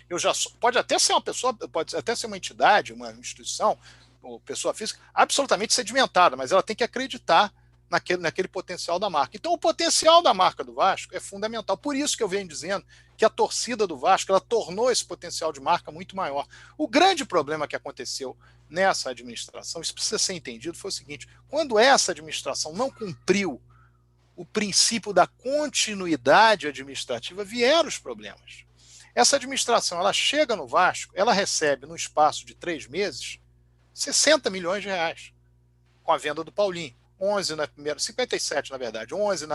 Pode até ser uma pessoa, pode até ser uma entidade, uma instituição, ou pessoa física, absolutamente sedimentada, mas ela tem que acreditar naquele potencial da marca. Então o potencial da marca do Vasco é fundamental. Por isso que eu venho dizendo que a torcida do Vasco ela tornou esse potencial de marca muito maior. O grande problema que aconteceu nessa administração, isso precisa ser entendido, foi o seguinte: quando essa administração não cumpriu o princípio da continuidade administrativa, vieram os problemas. Essa administração, ela chega no Vasco, ela recebe no espaço de 3 meses 60 milhões de reais com a venda do Paulinho. 11 na primeira, 57 na verdade, 11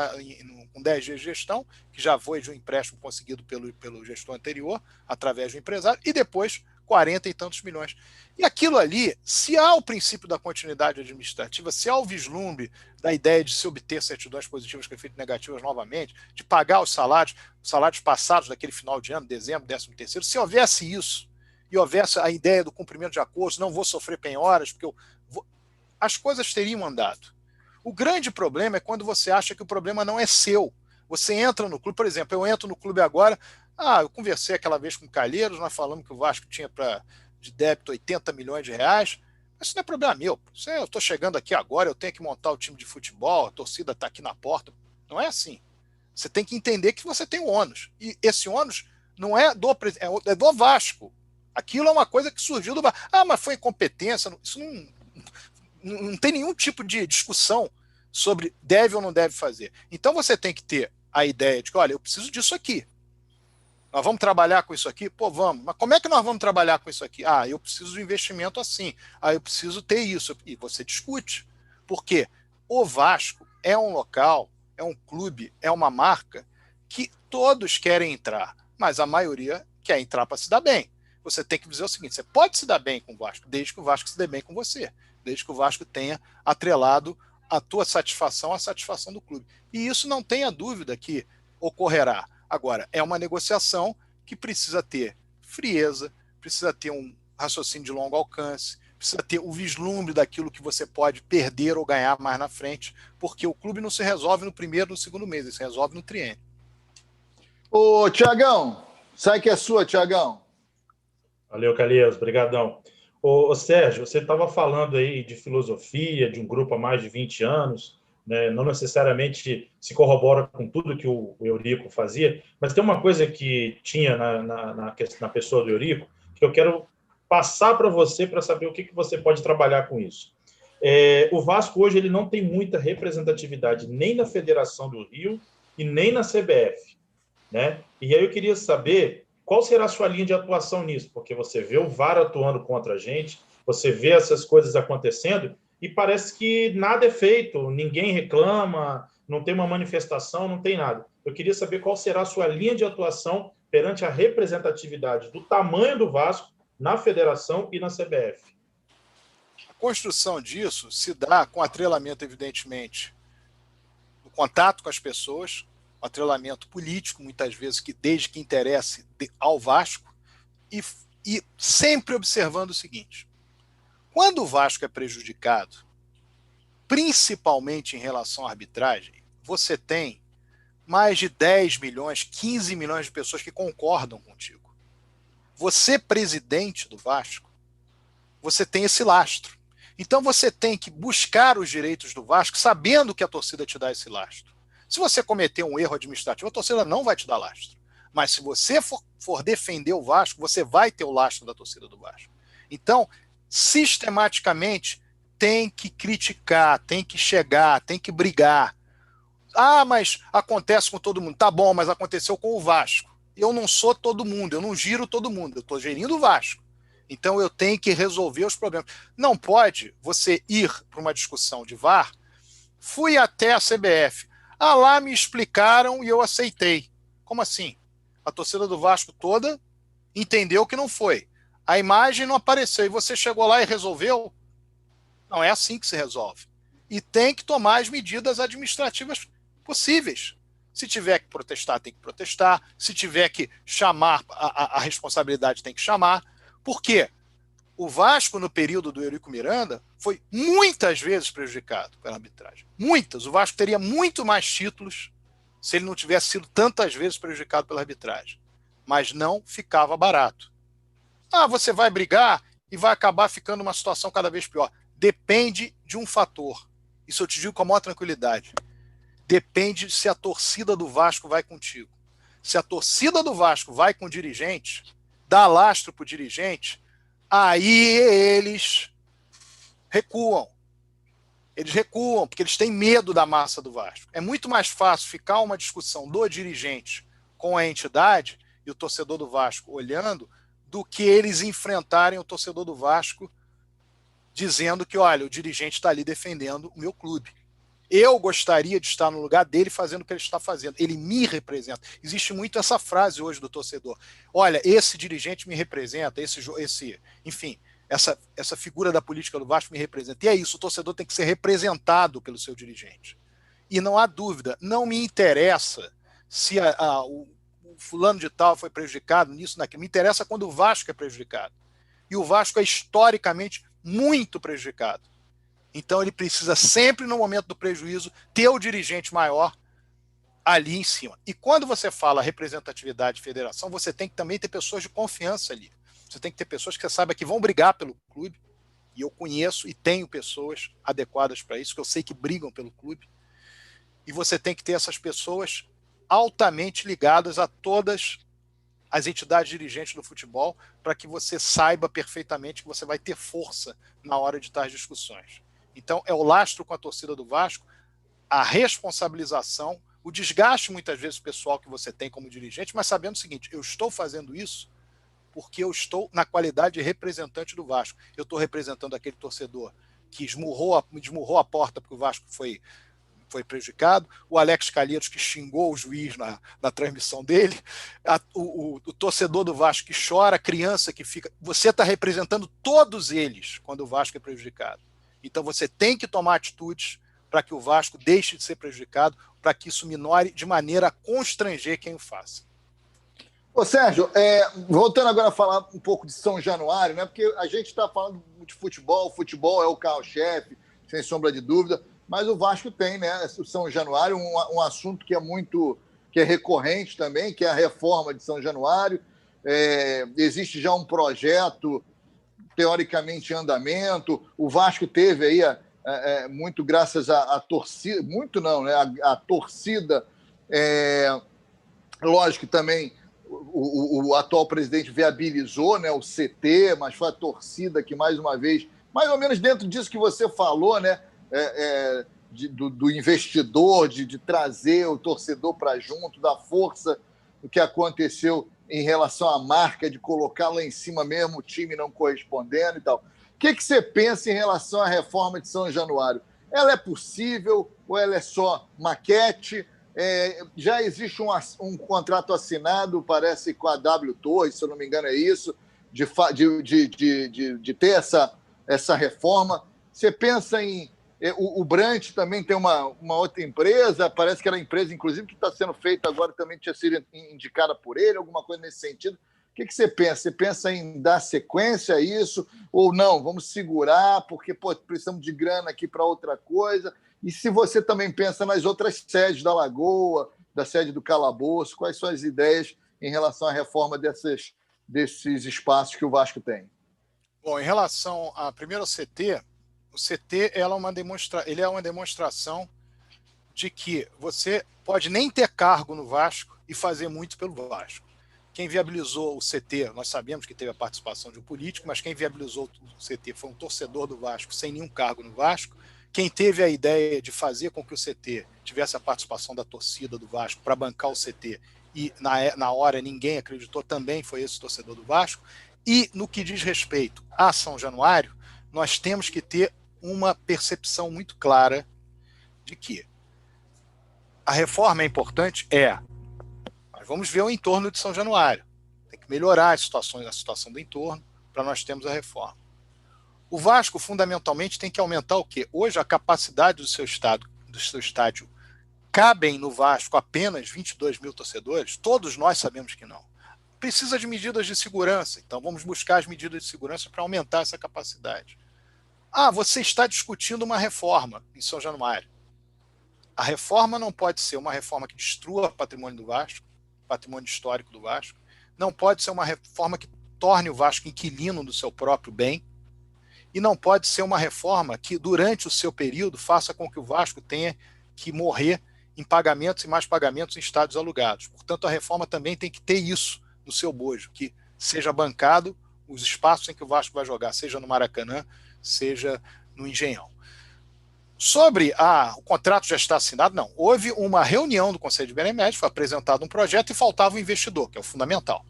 com 10 dias de gestão, que já foi de um empréstimo conseguido pelo gestor anterior, através do empresário, e depois 40 e tantos milhões. E aquilo ali, se há o princípio da continuidade administrativa, se há o vislumbre da ideia de se obter certidões positivas com efeitos negativos novamente, de pagar os salários passados daquele final de ano, dezembro, 13º, se houvesse isso, e houvesse a ideia do cumprimento de acordos, não vou sofrer penhoras, porque as coisas teriam andado. O grande problema é quando você acha que o problema não é seu. Você entra no clube, por exemplo, eu entro no clube agora, eu conversei aquela vez com o Calheiros, nós falamos que o Vasco tinha de débito 80 milhões de reais, mas isso não é problema meu. Eu estou chegando aqui agora, eu tenho que montar o time de futebol, a torcida está aqui na porta. Não é assim. Você tem que entender que você tem um ônus. E esse ônus não é é do Vasco. Aquilo é uma coisa que surgiu do Vasco. Mas foi incompetência. Isso não tem nenhum tipo de discussão sobre deve ou não deve fazer. Então você tem que ter a ideia de que, olha, eu preciso disso aqui. Nós vamos trabalhar com isso aqui? Vamos. Mas como é que nós vamos trabalhar com isso aqui? Eu preciso de investimento assim. Eu preciso ter isso. E você discute. Porque o Vasco é um local, é um clube, é uma marca que todos querem entrar, mas a maioria quer entrar para se dar bem. Você tem que dizer o seguinte: você pode se dar bem com o Vasco, desde que o Vasco se dê bem com você. Desde que o Vasco tenha atrelado a tua satisfação à satisfação do clube. E isso não tenha dúvida que ocorrerá. Agora, é uma negociação que precisa ter frieza, precisa ter um raciocínio de longo alcance, precisa ter o vislumbre daquilo que você pode perder ou ganhar mais na frente, porque o clube não se resolve no primeiro, no segundo mês, ele se resolve no triênio. Ô, Tiagão, sai que é sua, Tiagão. Valeu, Calheiros, brigadão. Ô, Sérgio, você estava falando aí de filosofia, de um grupo há mais de 20 anos, né? Não necessariamente se corrobora com tudo que o Eurico fazia, mas tem uma coisa que tinha na pessoa do Eurico que eu quero passar para você para saber o que você pode trabalhar com isso. O Vasco hoje ele não tem muita representatividade nem na Federação do Rio e nem na CBF, né? E aí eu queria saber qual será a sua linha de atuação nisso, porque você vê o VAR atuando contra a gente, você vê essas coisas acontecendo e parece que nada é feito, ninguém reclama, não tem uma manifestação, não tem nada. eu queria saber qual será a sua linha de atuação perante a representatividade do tamanho do Vasco na federação e na CBF. A construção disso se dá com atrelamento, evidentemente, no contato com as pessoas, um atrelamento político, muitas vezes, que desde que interesse ao Vasco, e sempre observando o seguinte: quando o Vasco é prejudicado, principalmente em relação à arbitragem, você tem mais de 10 milhões, 15 milhões de pessoas que concordam contigo. Você, presidente do Vasco, você tem esse lastro. Então você tem que buscar os direitos do Vasco sabendo que a torcida te dá esse lastro. Se você cometer um erro administrativo, a torcida não vai te dar lastro. Mas se você for defender o Vasco, você vai ter o lastro da torcida do Vasco. Então, sistematicamente, tem que criticar, tem que chegar, tem que brigar. Ah, mas acontece com todo mundo. Tá bom, mas aconteceu com o Vasco. Eu não sou todo mundo, eu não giro todo mundo, eu estou gerindo o Vasco. Então eu tenho que resolver os problemas. Não pode você ir para uma discussão de VAR, fui até a CBF. Ah, lá me explicaram e eu aceitei. Como assim? A torcida do Vasco toda entendeu que não foi. A imagem não apareceu e você chegou lá e resolveu? Não é assim que se resolve. E tem que tomar as medidas administrativas possíveis. Se tiver que protestar, tem que protestar. Se tiver que chamar a responsabilidade, tem que chamar. Por quê? O Vasco, no período do Eurico Miranda, foi muitas vezes prejudicado pela arbitragem. Muitas. O Vasco teria muito mais títulos se ele não tivesse sido tantas vezes prejudicado pela arbitragem. Mas não ficava barato. Ah, você vai brigar e vai acabar ficando uma situação cada vez pior. Depende de um fator. Isso eu te digo com a maior tranquilidade. Depende de se a torcida do Vasco vai contigo. Se a torcida do Vasco vai com o dirigente, dá lastro para o dirigente, aí eles recuam. Eles recuam, porque eles têm medo da massa do Vasco. É muito mais fácil ficar uma discussão do dirigente com a entidade e o torcedor do Vasco olhando, do que eles enfrentarem o torcedor do Vasco dizendo que, olha, o dirigente está ali defendendo o meu clube. Eu gostaria de estar no lugar dele fazendo o que ele está fazendo. Ele me representa. Existe muito essa frase hoje do torcedor. Olha, esse dirigente me representa, enfim, essa figura da política do Vasco me representa. E é isso, o torcedor tem que ser representado pelo seu dirigente. E não há dúvida, não me interessa se o fulano de tal foi prejudicado nisso, naquilo. Me interessa quando o Vasco é prejudicado. E o Vasco é historicamente muito prejudicado. Então ele precisa sempre, no momento do prejuízo, ter o dirigente maior ali em cima. E quando você fala representatividade de federação, você tem que também ter pessoas de confiança ali. Você tem que ter pessoas que você saiba que vão brigar pelo clube, e eu conheço e tenho pessoas adequadas para isso, que eu sei que brigam pelo clube, e você tem que ter essas pessoas altamente ligadas a todas as entidades dirigentes do futebol, para que você saiba perfeitamente que você vai ter força na hora de tais discussões. Então, é o lastro com a torcida do Vasco, a responsabilização, o desgaste, muitas vezes, pessoal que você tem como dirigente, mas sabendo o seguinte: eu estou fazendo isso porque eu estou na qualidade de representante do Vasco. Eu estou representando aquele torcedor que esmurrou a porta porque o Vasco foi prejudicado, o Alex Calheiros que xingou o juiz na transmissão dele, o torcedor do Vasco que chora, a criança que fica... Você está representando todos eles quando o Vasco é prejudicado. Então você tem que tomar atitudes para que o Vasco deixe de ser prejudicado, para que isso minore de maneira a constranger quem o faça. Ô Sérgio, voltando agora a falar um pouco de São Januário, né? Porque a gente está falando de futebol, o futebol é o carro-chefe, sem sombra de dúvida, mas o Vasco tem, né, o São Januário, um assunto que é recorrente também, que é a reforma de São Januário. Existe já um projeto teoricamente em andamento. O Vasco teve aí, muito graças à torcida, muito não, né? A torcida, lógico que também o atual presidente viabilizou, né, o CT, mas foi a torcida que, mais uma vez, mais ou menos dentro disso que você falou, né, do investidor, de trazer o torcedor para junto, da força do que aconteceu em relação à marca, de colocar lá em cima mesmo o time não correspondendo e tal. O que você pensa em relação à reforma de São Januário? Ela é possível ou ela é só maquete? Já existe um contrato assinado, parece, com a W Torres, se eu não me engano é isso, de ter essa reforma. Você pensa em... O Brant também tem uma outra empresa, parece que era a empresa, inclusive, que está sendo feita agora, também tinha sido indicada por ele, alguma coisa nesse sentido. O que você pensa? Você pensa em dar sequência a isso? Ou não, vamos segurar, porque precisamos de grana aqui para outra coisa? E se você também pensa nas outras sedes da Lagoa, da sede do Calabouço, quais são as ideias em relação à reforma desses espaços que o Vasco tem? Bom, em relação primeiro ao CT, o CT ele é uma demonstração de que você pode nem ter cargo no Vasco e fazer muito pelo Vasco. Quem viabilizou o CT, nós sabemos que teve a participação de um político, mas quem viabilizou o CT foi um torcedor do Vasco sem nenhum cargo no Vasco. Quem teve a ideia de fazer com que o CT tivesse a participação da torcida do Vasco para bancar o CT e na hora ninguém acreditou, também foi esse torcedor do Vasco. E no que diz respeito a São Januário, nós temos que ter uma percepção muito clara de que a reforma é importante, mas vamos ver o entorno de São Januário. Tem que melhorar a situação do entorno para nós termos a reforma. O Vasco, fundamentalmente, tem que aumentar o quê? Hoje, a capacidade do seu estádio cabem no Vasco apenas 22 mil torcedores? Todos nós sabemos que não. Precisa de medidas de segurança, então vamos buscar as medidas de segurança para aumentar essa capacidade. Você está discutindo uma reforma em São Januário. A reforma não pode ser uma reforma que destrua o patrimônio do Vasco, patrimônio histórico do Vasco. Não pode ser uma reforma que torne o Vasco inquilino do seu próprio bem. E não pode ser uma reforma que, durante o seu período, faça com que o Vasco tenha que morrer em pagamentos e mais pagamentos em estádios alugados. Portanto, a reforma também tem que ter isso no seu bojo, que seja bancado os espaços em que o Vasco vai jogar, seja no Maracanã, seja no Engenhão. Sobre o contrato já está assinado, não. Houve uma reunião do Conselho de Benemérito, foi apresentado um projeto e faltava o investidor, que é o fundamental.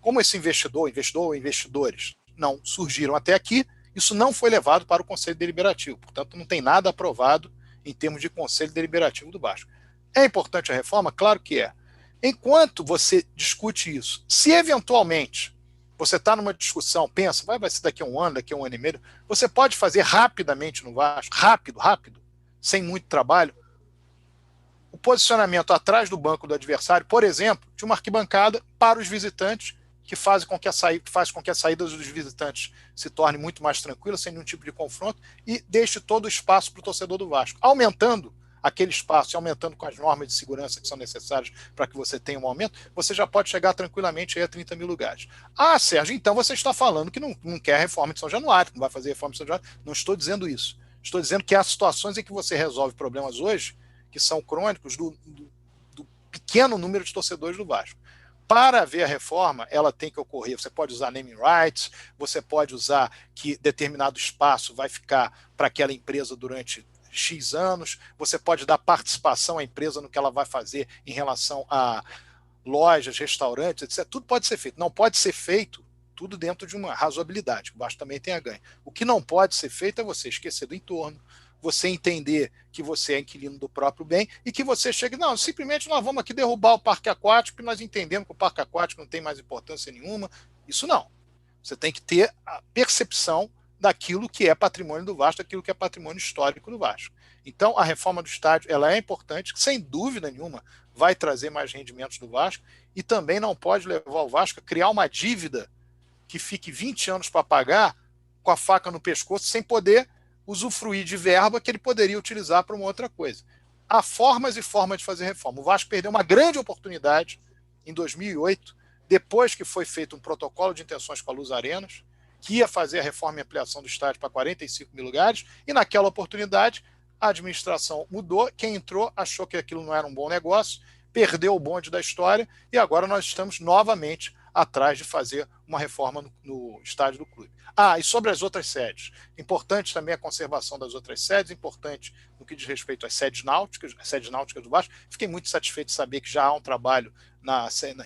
Como esse investidor ou investidores não surgiram até aqui, isso não foi levado para o Conselho Deliberativo. Portanto, não tem nada aprovado em termos de Conselho Deliberativo do Vasco. É importante a reforma? Claro que é. Enquanto você discute isso, se eventualmente você está numa discussão, pensa, vai ser daqui a um ano e meio, você pode fazer rapidamente no Vasco, rápido, sem muito trabalho, o posicionamento atrás do banco do adversário, por exemplo, de uma arquibancada para os visitantes, que faz com que a saída dos visitantes se torne muito mais tranquila, sem nenhum tipo de confronto, e deixe todo o espaço para o torcedor do Vasco. Aumentando aquele espaço e aumentando com as normas de segurança que são necessárias para que você tenha um aumento, você já pode chegar tranquilamente aí a 30 mil lugares. Sérgio, então você está falando que não quer a reforma de São Januário, que não vai fazer reforma de São Januário. Não estou dizendo isso. Estou dizendo que há situações em que você resolve problemas hoje que são crônicos do pequeno número de torcedores do Vasco. Para haver a reforma, ela tem que ocorrer. Você pode usar naming rights, você pode usar que determinado espaço vai ficar para aquela empresa durante X anos, você pode dar participação à empresa no que ela vai fazer em relação a lojas, restaurantes, etc. Tudo pode ser feito. Não pode ser feito tudo dentro de uma razoabilidade, que o Vasco também tenha ganho. O que não pode ser feito é você esquecer do entorno, você entender que você é inquilino do próprio bem e que você chegue, não, simplesmente nós vamos aqui derrubar o parque aquático e nós entendemos que o parque aquático não tem mais importância nenhuma. Isso não. Você tem que ter a percepção daquilo que é patrimônio do Vasco, daquilo que é patrimônio histórico do Vasco. Então, a reforma do estádio ela é importante, sem dúvida nenhuma, vai trazer mais rendimentos do Vasco e também não pode levar o Vasco a criar uma dívida que fique 20 anos para pagar com a faca no pescoço, sem poder usufruir de verba que ele poderia utilizar para uma outra coisa. Há formas e formas de fazer reforma. O Vasco perdeu uma grande oportunidade em 2008, depois que foi feito um protocolo de intenções com a Luz Arenas, que ia fazer a reforma e ampliação do estádio para 45 mil lugares, e naquela oportunidade a administração mudou, quem entrou achou que aquilo não era um bom negócio, perdeu o bonde da história, e agora nós estamos novamente atrás de fazer uma reforma no estádio do clube. E sobre as outras sedes, importante também a conservação das outras sedes, importante no que diz respeito às sedes náuticas do Vasco. Fiquei muito satisfeito de saber que já há um trabalho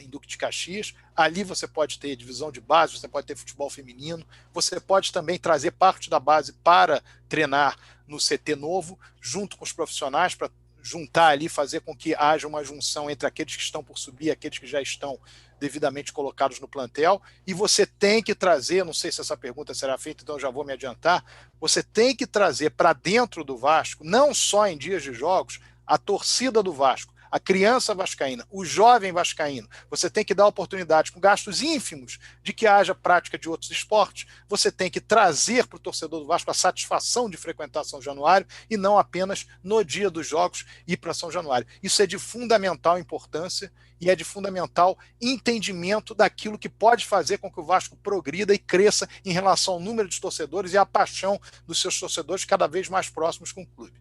em Duque de Caxias. Ali você pode ter divisão de base, você pode ter futebol feminino, você pode também trazer parte da base para treinar no CT novo, junto com os profissionais, para juntar ali, fazer com que haja uma junção entre aqueles que estão por subir e aqueles que já estão devidamente colocados no plantel, e você tem que trazer, não sei se essa pergunta será feita, então eu já vou me adiantar, você tem que trazer para dentro do Vasco, não só em dias de jogos, a torcida do Vasco, a criança vascaína, o jovem vascaíno. Você tem que dar oportunidade com gastos ínfimos de que haja prática de outros esportes. Você tem que trazer para o torcedor do Vasco a satisfação de frequentar São Januário e não apenas no dia dos jogos ir para São Januário. Isso é de fundamental importância e é de fundamental entendimento daquilo que pode fazer com que o Vasco progrida e cresça em relação ao número de torcedores e à paixão dos seus torcedores cada vez mais próximos com o clube.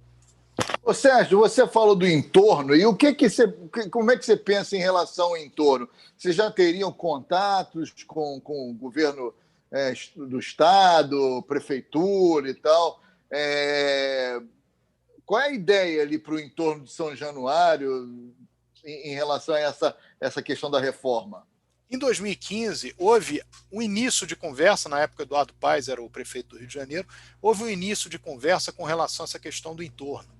Ô Sérgio, você falou do entorno, e como é que você pensa em relação ao entorno? Vocês já teriam contatos com o governo do Estado, prefeitura e tal? Qual é a ideia ali para o entorno de São Januário em relação a essa questão da reforma? Em 2015, houve um início de conversa, na época Eduardo Paes era o prefeito do Rio de Janeiro, houve um início de conversa com relação a essa questão do entorno.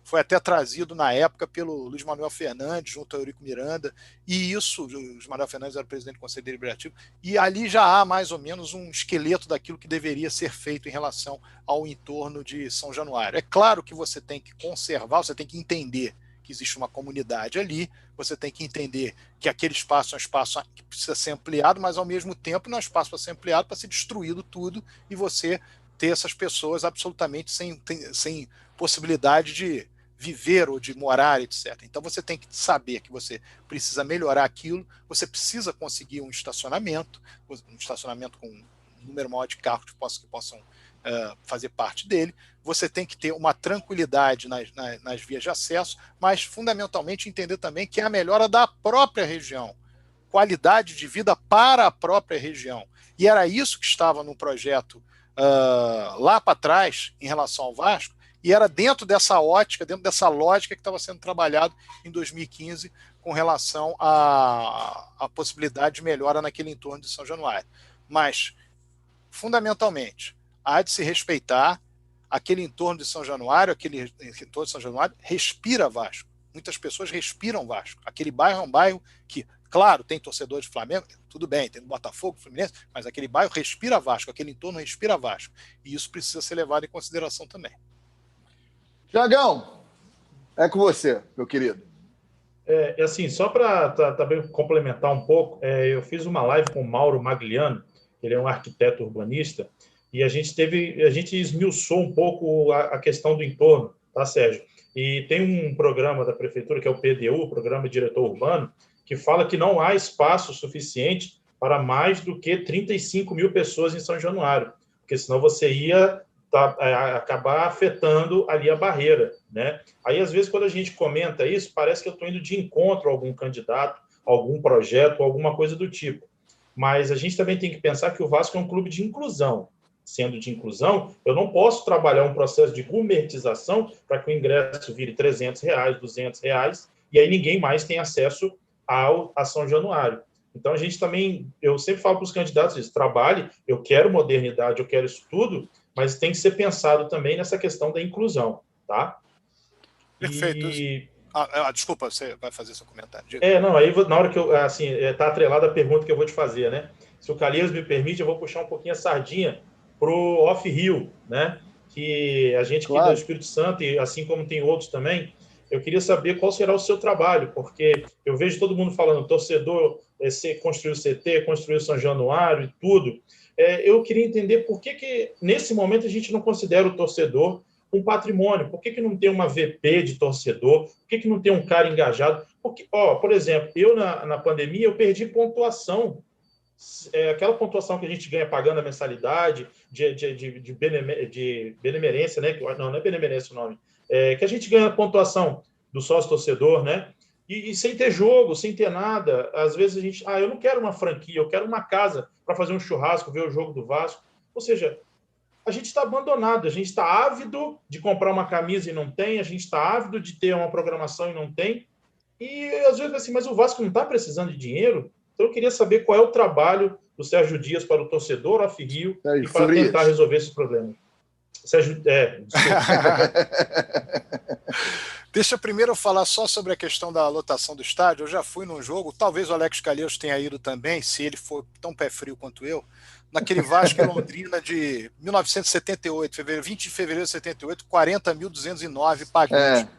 Foi até trazido na época pelo Luiz Manuel Fernandes, junto ao Eurico Miranda, e isso, o Luiz Manuel Fernandes era o presidente do Conselho Deliberativo, e ali já há mais ou menos um esqueleto daquilo que deveria ser feito em relação ao entorno de São Januário. É claro que você tem que conservar, você tem que entender que existe uma comunidade ali, você tem que entender que aquele espaço é um espaço que precisa ser ampliado, mas ao mesmo tempo não é um espaço para ser ampliado, para ser destruído tudo, e você ter essas pessoas absolutamente sem possibilidade de viver ou de morar, etc. Então você tem que saber que você precisa melhorar aquilo, você precisa conseguir um estacionamento com um número maior de carros que possam fazer parte dele, você tem que ter uma tranquilidade nas vias de acesso, mas fundamentalmente entender também que é a melhora da própria região, qualidade de vida para a própria região. E era isso que estava no projeto lá para trás, em relação ao Vasco, e era dentro dessa ótica, dentro dessa lógica que estava sendo trabalhado em 2015 com relação à possibilidade de melhora naquele entorno de São Januário. Mas, fundamentalmente, há de se respeitar aquele entorno de São Januário, respira Vasco. Muitas pessoas respiram Vasco. Aquele bairro é um bairro que, claro, tem torcedor de Flamengo, tudo bem, tem Botafogo, Fluminense, mas aquele bairro respira Vasco, aquele entorno respira Vasco. E isso precisa ser levado em consideração também. Tiagão, é com você, meu querido. Assim, só para também complementar um pouco, eu fiz uma live com o Mauro Magliano, ele é um arquiteto urbanista, e a gente esmiuçou um pouco a questão do entorno, tá, Sérgio? E tem um programa da prefeitura, que é o PDU, Programa Diretor Urbano, que fala que não há espaço suficiente para mais do que 35 mil pessoas em São Januário, porque senão você ia acabar afetando ali a barreira, né? Aí, às vezes, quando a gente comenta isso, parece que eu estou indo de encontro a algum candidato, algum projeto, alguma coisa do tipo. Mas a gente também tem que pensar que o Vasco é um clube de inclusão. Sendo de inclusão, eu não posso trabalhar um processo de gourmetização para que o ingresso vire R$300, R$200, e aí ninguém mais tem acesso a São Januário. Então, a gente também, eu sempre falo para os candidatos isso, trabalhe, eu quero modernidade, eu quero isso tudo, mas tem que ser pensado também nessa questão da inclusão, tá? Perfeito. Desculpa, você vai fazer seu comentário. Não, aí na hora que eu, assim, tá atrelada a pergunta que eu vou te fazer, né? Se o Calheiros me permite, eu vou puxar um pouquinho a sardinha pro Off-Rio, né? Que a gente aqui do Espírito Santo, e assim como tem outros também, eu queria saber qual será o seu trabalho, porque eu vejo todo mundo falando, torcedor, construiu o CT, construiu São Januário e tudo. Eu queria entender por que nesse momento a gente não considera o torcedor um patrimônio, por que não tem uma VP de torcedor, por que não tem um cara engajado? Porque, por exemplo, eu na pandemia eu perdi pontuação, aquela pontuação que a gente ganha pagando a mensalidade de benemerência, né? Não é benemerência o nome, que a gente ganha pontuação do sócio-torcedor, né? E sem ter jogo, sem ter nada, às vezes a gente, eu não quero uma franquia, eu quero uma casa para fazer um churrasco, ver o jogo do Vasco. Ou seja, a gente está abandonado, a gente está ávido de comprar uma camisa e não tem, a gente está ávido de ter uma programação e não tem. E às vezes assim, mas o Vasco não está precisando de dinheiro? Então eu queria saber qual é o trabalho do Sérgio Dias para o torcedor Off-Rio e para tentar resolver esses problemas. Sérgio, desculpa. Deixa primeiro eu falar só sobre a questão da lotação do estádio. Eu já fui num jogo, talvez o Alex Calheiros tenha ido também, se ele for tão pé frio quanto eu, naquele Vasco e Londrina de 1978, 20 de fevereiro de 78, 40.209 pagantes.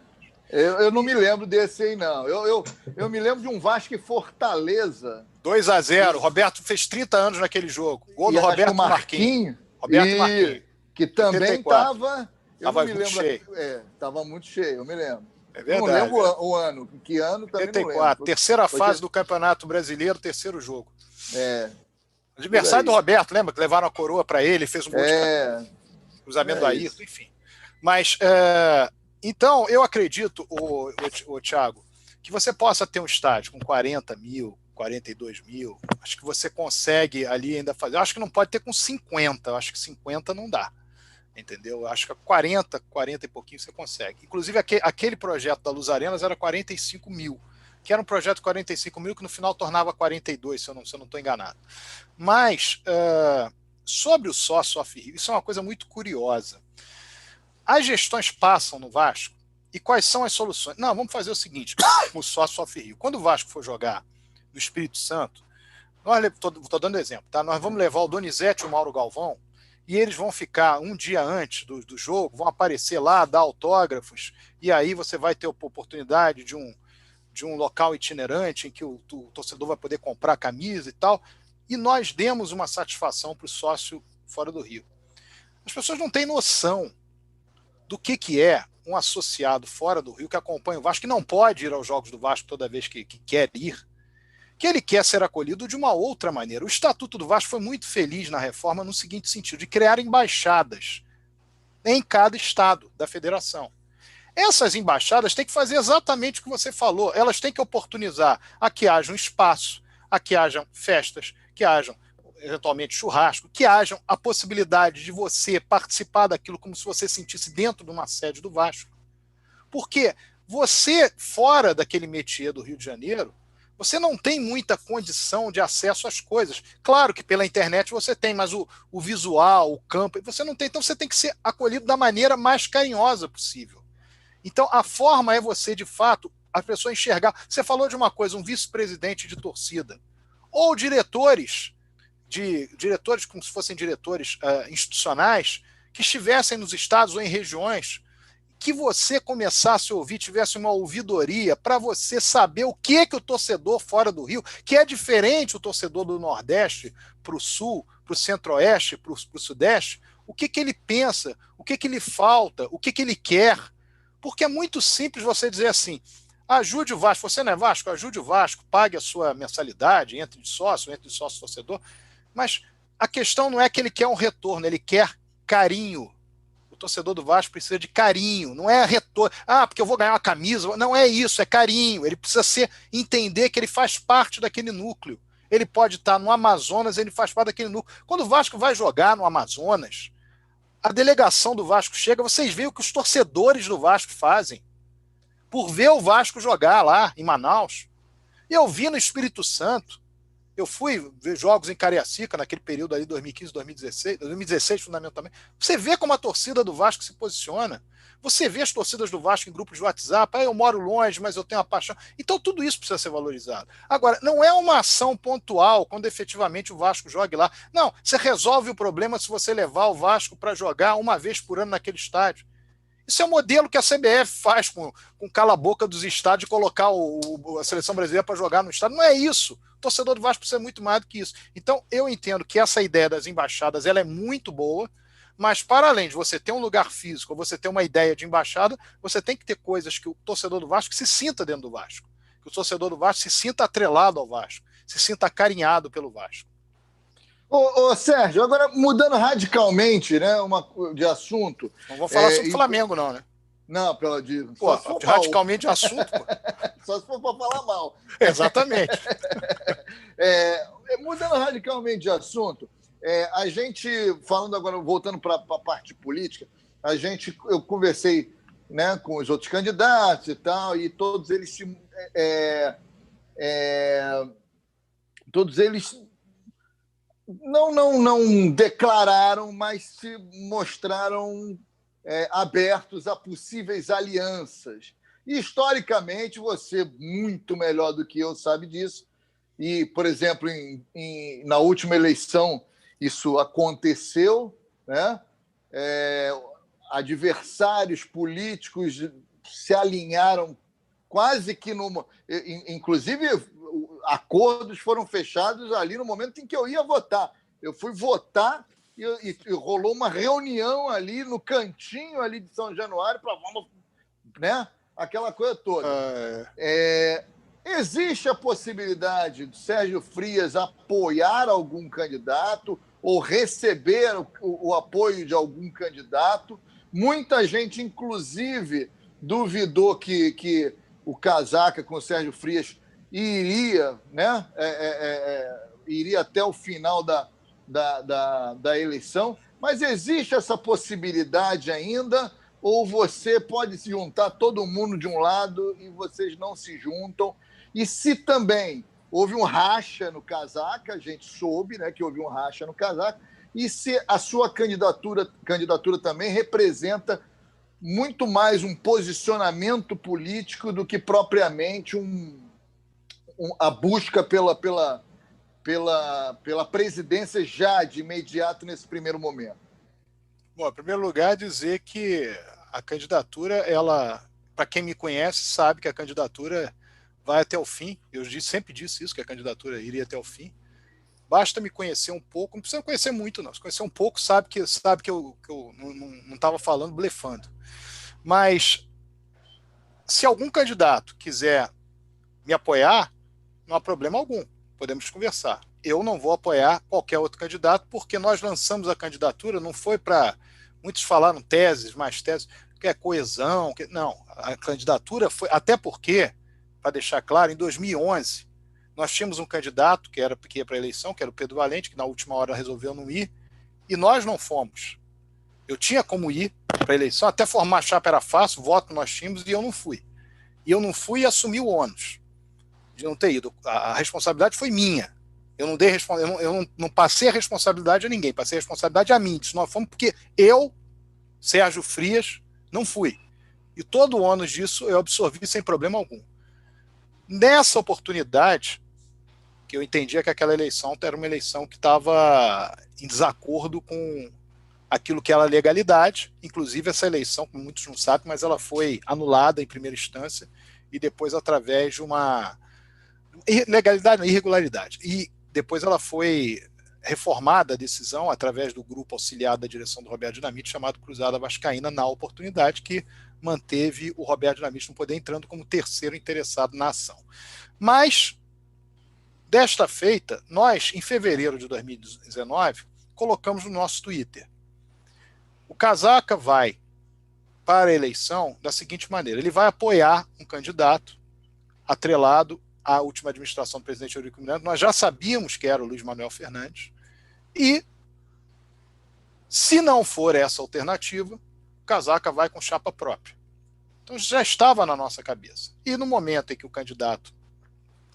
Eu não me lembro desse aí, não. Eu me lembro de um Vasco e Fortaleza. 2-0. Roberto fez 30 anos naquele jogo. Gol do Roberto Marquinhos. Roberto Marquinhos. Que também estava... Estava muito cheio. Estava muito cheio, eu me lembro. É verdade. Não lembro o ano. Que ano também 84. não lembro. Terceira fase do Campeonato Brasileiro, terceiro jogo. Aniversário do Roberto, lembra? Que levaram a coroa para ele, fez um gol de cruzamento do Ayrton, enfim. Mas, então, eu acredito, o Thiago, que você possa ter um estádio com 40 mil, 42 mil, acho que você consegue ali ainda fazer. Eu acho que não pode ter com 50, eu acho que 50 não dá. Entendeu? Eu acho que 40 e pouquinho você consegue. Inclusive, aquele projeto da Luz Arenas era 45 mil, que era um projeto de 45 mil que no final tornava 42, se eu não estou enganado. Mas, sobre o sócio off-Rio, isso é uma coisa muito curiosa. As gestões passam no Vasco e quais são as soluções? Não, vamos fazer o seguinte, o sócio off-Rio. Quando o Vasco for jogar no Espírito Santo, estou dando exemplo, tá? Nós vamos levar o Donizete e o Mauro Galvão e eles vão ficar um dia antes do jogo, vão aparecer lá, dar autógrafos, e aí você vai ter a oportunidade de um local itinerante em que o torcedor vai poder comprar camisa e tal, e nós demos uma satisfação para o sócio fora do Rio. As pessoas não têm noção do que é um associado fora do Rio que acompanha o Vasco, que não pode ir aos jogos do Vasco toda vez que quer ir, que ele quer ser acolhido de uma outra maneira. O Estatuto do Vasco foi muito feliz na reforma no seguinte sentido, de criar embaixadas em cada estado da federação. Essas embaixadas têm que fazer exatamente o que você falou, elas têm que oportunizar a que haja um espaço, a que hajam festas, que hajam eventualmente churrasco, que hajam a possibilidade de você participar daquilo como se você sentisse dentro de uma sede do Vasco. Porque você, fora daquele métier do Rio de Janeiro, você não tem muita condição de acesso às coisas. Claro que pela internet você tem, mas o visual, o campo, você não tem. Então você tem que ser acolhido da maneira mais carinhosa possível. Então a forma é você, de fato, a pessoa enxergar. Você falou de uma coisa, um vice-presidente de torcida. Ou diretores como se fossem diretores institucionais, que estivessem nos estados ou em regiões, que você começasse a ouvir, tivesse uma ouvidoria para você saber o que o torcedor fora do Rio, que é diferente o torcedor do Nordeste para o Sul, para o Centro-Oeste, para o Sudeste, o que ele pensa, o que lhe falta, o que ele quer. Porque é muito simples você dizer assim, ajude o Vasco, você não é Vasco, ajude o Vasco, pague a sua mensalidade, entre de sócio torcedor, mas a questão não é que ele quer um retorno, ele quer carinho. O torcedor do Vasco precisa de carinho, não é retorno. Porque eu vou ganhar uma camisa. Não é isso, é carinho. Ele precisa entender que ele faz parte daquele núcleo. Ele pode estar no Amazonas, ele faz parte daquele núcleo. Quando o Vasco vai jogar no Amazonas, a delegação do Vasco chega, vocês veem o que os torcedores do Vasco fazem por ver o Vasco jogar lá em Manaus. Eu vi no Espírito Santo. Eu fui ver jogos em Cariacica, naquele período ali, 2015, 2016 fundamentalmente. Você vê como a torcida do Vasco se posiciona. Você vê as torcidas do Vasco em grupos de WhatsApp. Eu moro longe, mas eu tenho uma paixão. Então tudo isso precisa ser valorizado. Agora, não é uma ação pontual quando efetivamente o Vasco jogue lá. Não, você resolve o problema se você levar o Vasco para jogar uma vez por ano naquele estádio. Isso é o modelo que a CBF faz com cala-boca dos estádios e colocar a seleção brasileira para jogar no estádio. Não é isso. O torcedor do Vasco precisa muito mais do que isso. Então, eu entendo que essa ideia das embaixadas ela é muito boa, mas para além de você ter um lugar físico, ou você ter uma ideia de embaixada, você tem que ter coisas que o torcedor do Vasco se sinta dentro do Vasco. Que o torcedor do Vasco se sinta atrelado ao Vasco, se sinta acarinhado pelo Vasco. Ô, Sérgio, agora mudando radicalmente, né, de assunto. Não vou falar sobre o Flamengo, não, né? Não, radicalmente de assunto, pô. Só se for para falar mal. Exatamente. Mudando radicalmente de assunto, a gente, falando agora, voltando para a parte política, eu conversei, né, com os outros candidatos e tal, e todos eles não declararam, mas se mostraram abertos a possíveis alianças. Historicamente, você, muito melhor do que eu, sabe disso. E, por exemplo, na última eleição, isso aconteceu, né? Adversários políticos se alinharam quase que numa... Inclusive, acordos foram fechados ali no momento em que eu ia votar. Eu fui votar e rolou uma reunião ali no cantinho ali de São Januário para, né? Aquela coisa toda. Existe a possibilidade do Sérgio Frias apoiar algum candidato ou receber o apoio de algum candidato. Muita gente, inclusive, duvidou que o Casaca com o Sérgio Frias iria, né? Iria até o final da eleição. Mas existe essa possibilidade ainda? Ou você pode se juntar todo mundo de um lado e vocês não se juntam? E se também houve um racha no Casaca, a gente soube, né, que houve um racha no Casaca, e se a sua candidatura também representa muito mais um posicionamento político do que propriamente a busca pela presidência já de imediato nesse primeiro momento? Bom, em primeiro lugar, dizer que a candidatura, ela, para quem me conhece, sabe que a candidatura vai até o fim. Eu sempre disse isso, que a candidatura iria até o fim. Basta me conhecer um pouco, não precisa conhecer muito, não. Se conhecer um pouco, sabe que eu não estava falando, blefando. Mas, se algum candidato quiser me apoiar, não há problema algum. Podemos conversar. Eu não vou apoiar qualquer outro candidato, porque nós lançamos a candidatura, não foi para... Muitos falaram teses, mais teses, que é coesão. Não, a candidatura foi... Até porque, para deixar claro, em 2011, nós tínhamos um candidato que ia para a eleição, que era o Pedro Valente, que na última hora resolveu não ir, e nós não fomos. Eu tinha como ir para a eleição, até formar a chapa era fácil, voto nós tínhamos, e eu não fui. E eu não fui e assumi o ônus de não ter ido. A responsabilidade foi minha. Eu não passei a responsabilidade a ninguém, passei a responsabilidade a mim. Nós fomos porque eu, Sérgio Frias, não fui. E todo o ônus disso eu absorvi sem problema algum. Nessa oportunidade, que eu entendia que aquela eleição era uma eleição que estava em desacordo com aquilo que era legalidade. Inclusive essa eleição, como muitos não sabem, mas ela foi anulada em primeira instância e depois através de uma irregularidade. E depois ela foi reformada, a decisão, através do grupo auxiliar da direção do Roberto Dinamite, chamado Cruzada Vascaína, na oportunidade, que manteve o Roberto Dinamite no poder, entrando como terceiro interessado na ação. Mas, desta feita, nós, em fevereiro de 2019, colocamos no nosso Twitter: o Casaca vai para a eleição da seguinte maneira: ele vai apoiar um candidato atrelado à última administração do presidente Eurico Miranda. Nós já sabíamos que era o Luiz Manuel Fernandes, e se não for essa alternativa, o Casaca vai com chapa própria. Então já estava na nossa cabeça. E no momento em que o candidato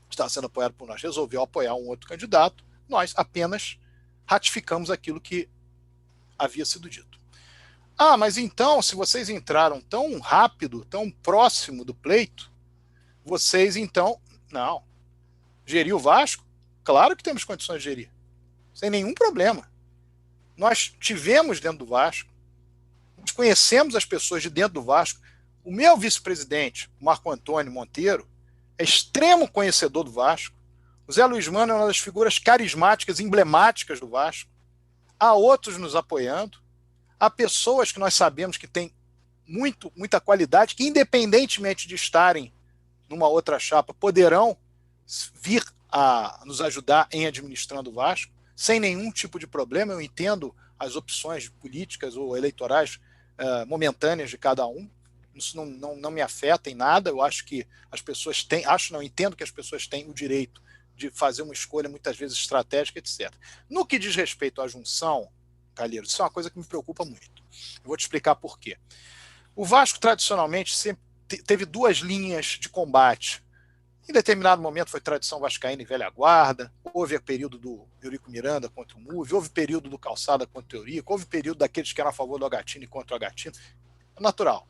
está sendo apoiado por nós resolveu apoiar um outro candidato, nós apenas ratificamos aquilo que havia sido dito. Ah, mas então, se vocês entraram tão rápido, tão próximo do pleito, vocês então... Não. Gerir o Vasco? Claro que temos condições de gerir. Sem nenhum problema. Nós tivemos dentro do Vasco, nós conhecemos as pessoas de dentro do Vasco. O meu vice-presidente, Marco Antônio Monteiro, é extremo conhecedor do Vasco. O Zé Luiz Mano é uma das figuras carismáticas, emblemáticas do Vasco. Há outros nos apoiando. Há pessoas que nós sabemos que têm muita qualidade, que independentemente de estarem numa outra chapa, poderão vir a nos ajudar em administrando o Vasco, sem nenhum tipo de problema. Eu entendo as opções políticas ou eleitorais momentâneas de cada um. Isso não me afeta em nada. Eu acho que as pessoas têm, entendo que as pessoas têm o direito de fazer uma escolha, muitas vezes estratégica, etc. No que diz respeito à junção, Calheiros, isso é uma coisa que me preocupa muito. Eu vou te explicar por quê. O Vasco, tradicionalmente, sempre teve duas linhas de combate. Em determinado momento foi tradição vascaína e velha guarda, houve o período do Eurico Miranda contra o Muvi, houve o período do Calçada contra o Eurico, houve o período daqueles que eram a favor do Agatino e contra o Agatino. É natural.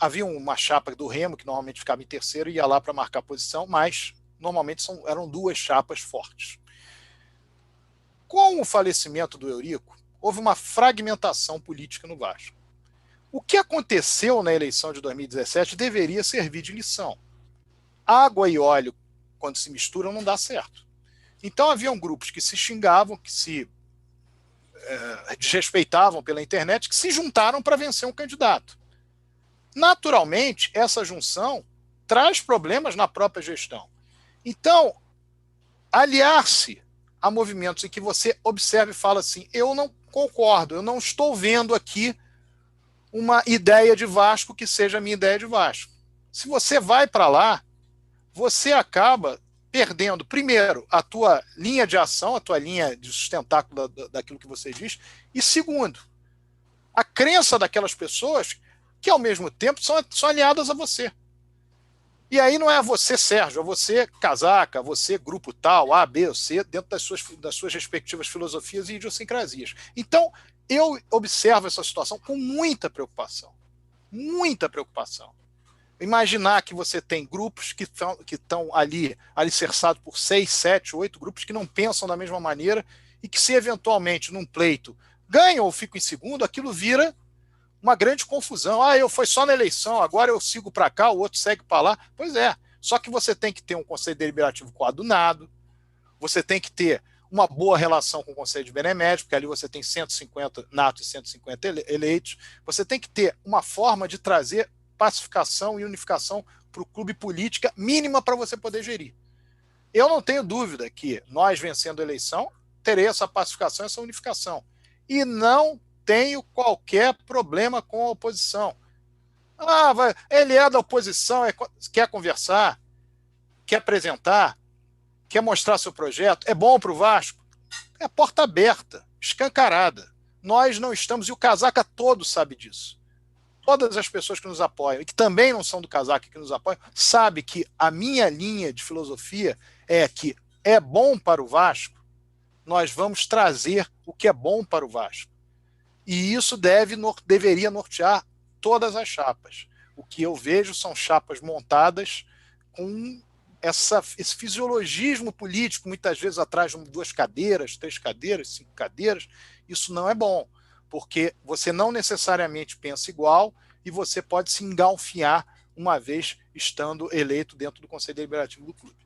Havia uma chapa do Remo, que normalmente ficava em terceiro e ia lá para marcar posição, mas normalmente eram duas chapas fortes. Com o falecimento do Eurico, houve uma fragmentação política no Vasco. O que aconteceu na eleição de 2017 deveria servir de lição. Água e óleo, quando se misturam, não dá certo. Então haviam grupos que se xingavam, que se desrespeitavam pela internet, que se juntaram para vencer um candidato. Naturalmente, essa junção traz problemas na própria gestão. Então, aliar-se a movimentos em que você observa e fala assim, eu não concordo, eu não estou vendo aqui uma ideia de Vasco que seja a minha ideia de Vasco. Se você vai para lá, você acaba perdendo, primeiro, a tua linha de ação, a tua linha de sustentáculo daquilo que você diz, e segundo, a crença daquelas pessoas que, ao mesmo tempo, são aliadas a você. E aí não é você, Sérgio, é você, Casaca, você, grupo tal, A, B ou C, dentro das suas respectivas filosofias e idiosincrasias. Então, eu observo essa situação com muita preocupação. Muita preocupação. Imaginar que você tem grupos que estão ali alicerçados por 6, 7, 8 grupos que não pensam da mesma maneira e que, se eventualmente num pleito ganham ou ficam em segundo, aquilo vira uma grande confusão. Eu fui só na eleição, agora eu sigo para cá, o outro segue para lá. Pois é, só que você tem que ter um conselho deliberativo coadunado, você tem que ter uma boa relação com o conselho de benemérito, porque ali você tem 150 natos e 150 eleitos. Você tem que ter uma forma de trazer pacificação e unificação para o clube política mínima para você poder gerir. Eu não tenho dúvida que nós, vencendo a eleição, terei essa pacificação, essa unificação. E não tenho qualquer problema com a oposição. Ele é da oposição, quer conversar, quer apresentar, quer mostrar seu projeto, é bom para o Vasco. É porta aberta, escancarada. Nós não estamos, e o Casaca todo sabe disso. Todas as pessoas que nos apoiam, e que também não são do Casaca, que nos apoiam, sabem que a minha linha de filosofia é que é bom para o Vasco, nós vamos trazer o que é bom para o Vasco. E isso deveria nortear todas as chapas. O que eu vejo são chapas montadas com esse fisiologismo político, muitas vezes atrás de 2 cadeiras, 3 cadeiras, 5 cadeiras. Isso não é bom, porque você não necessariamente pensa igual e você pode se engalfinhar uma vez estando eleito dentro do Conselho Deliberativo do clube.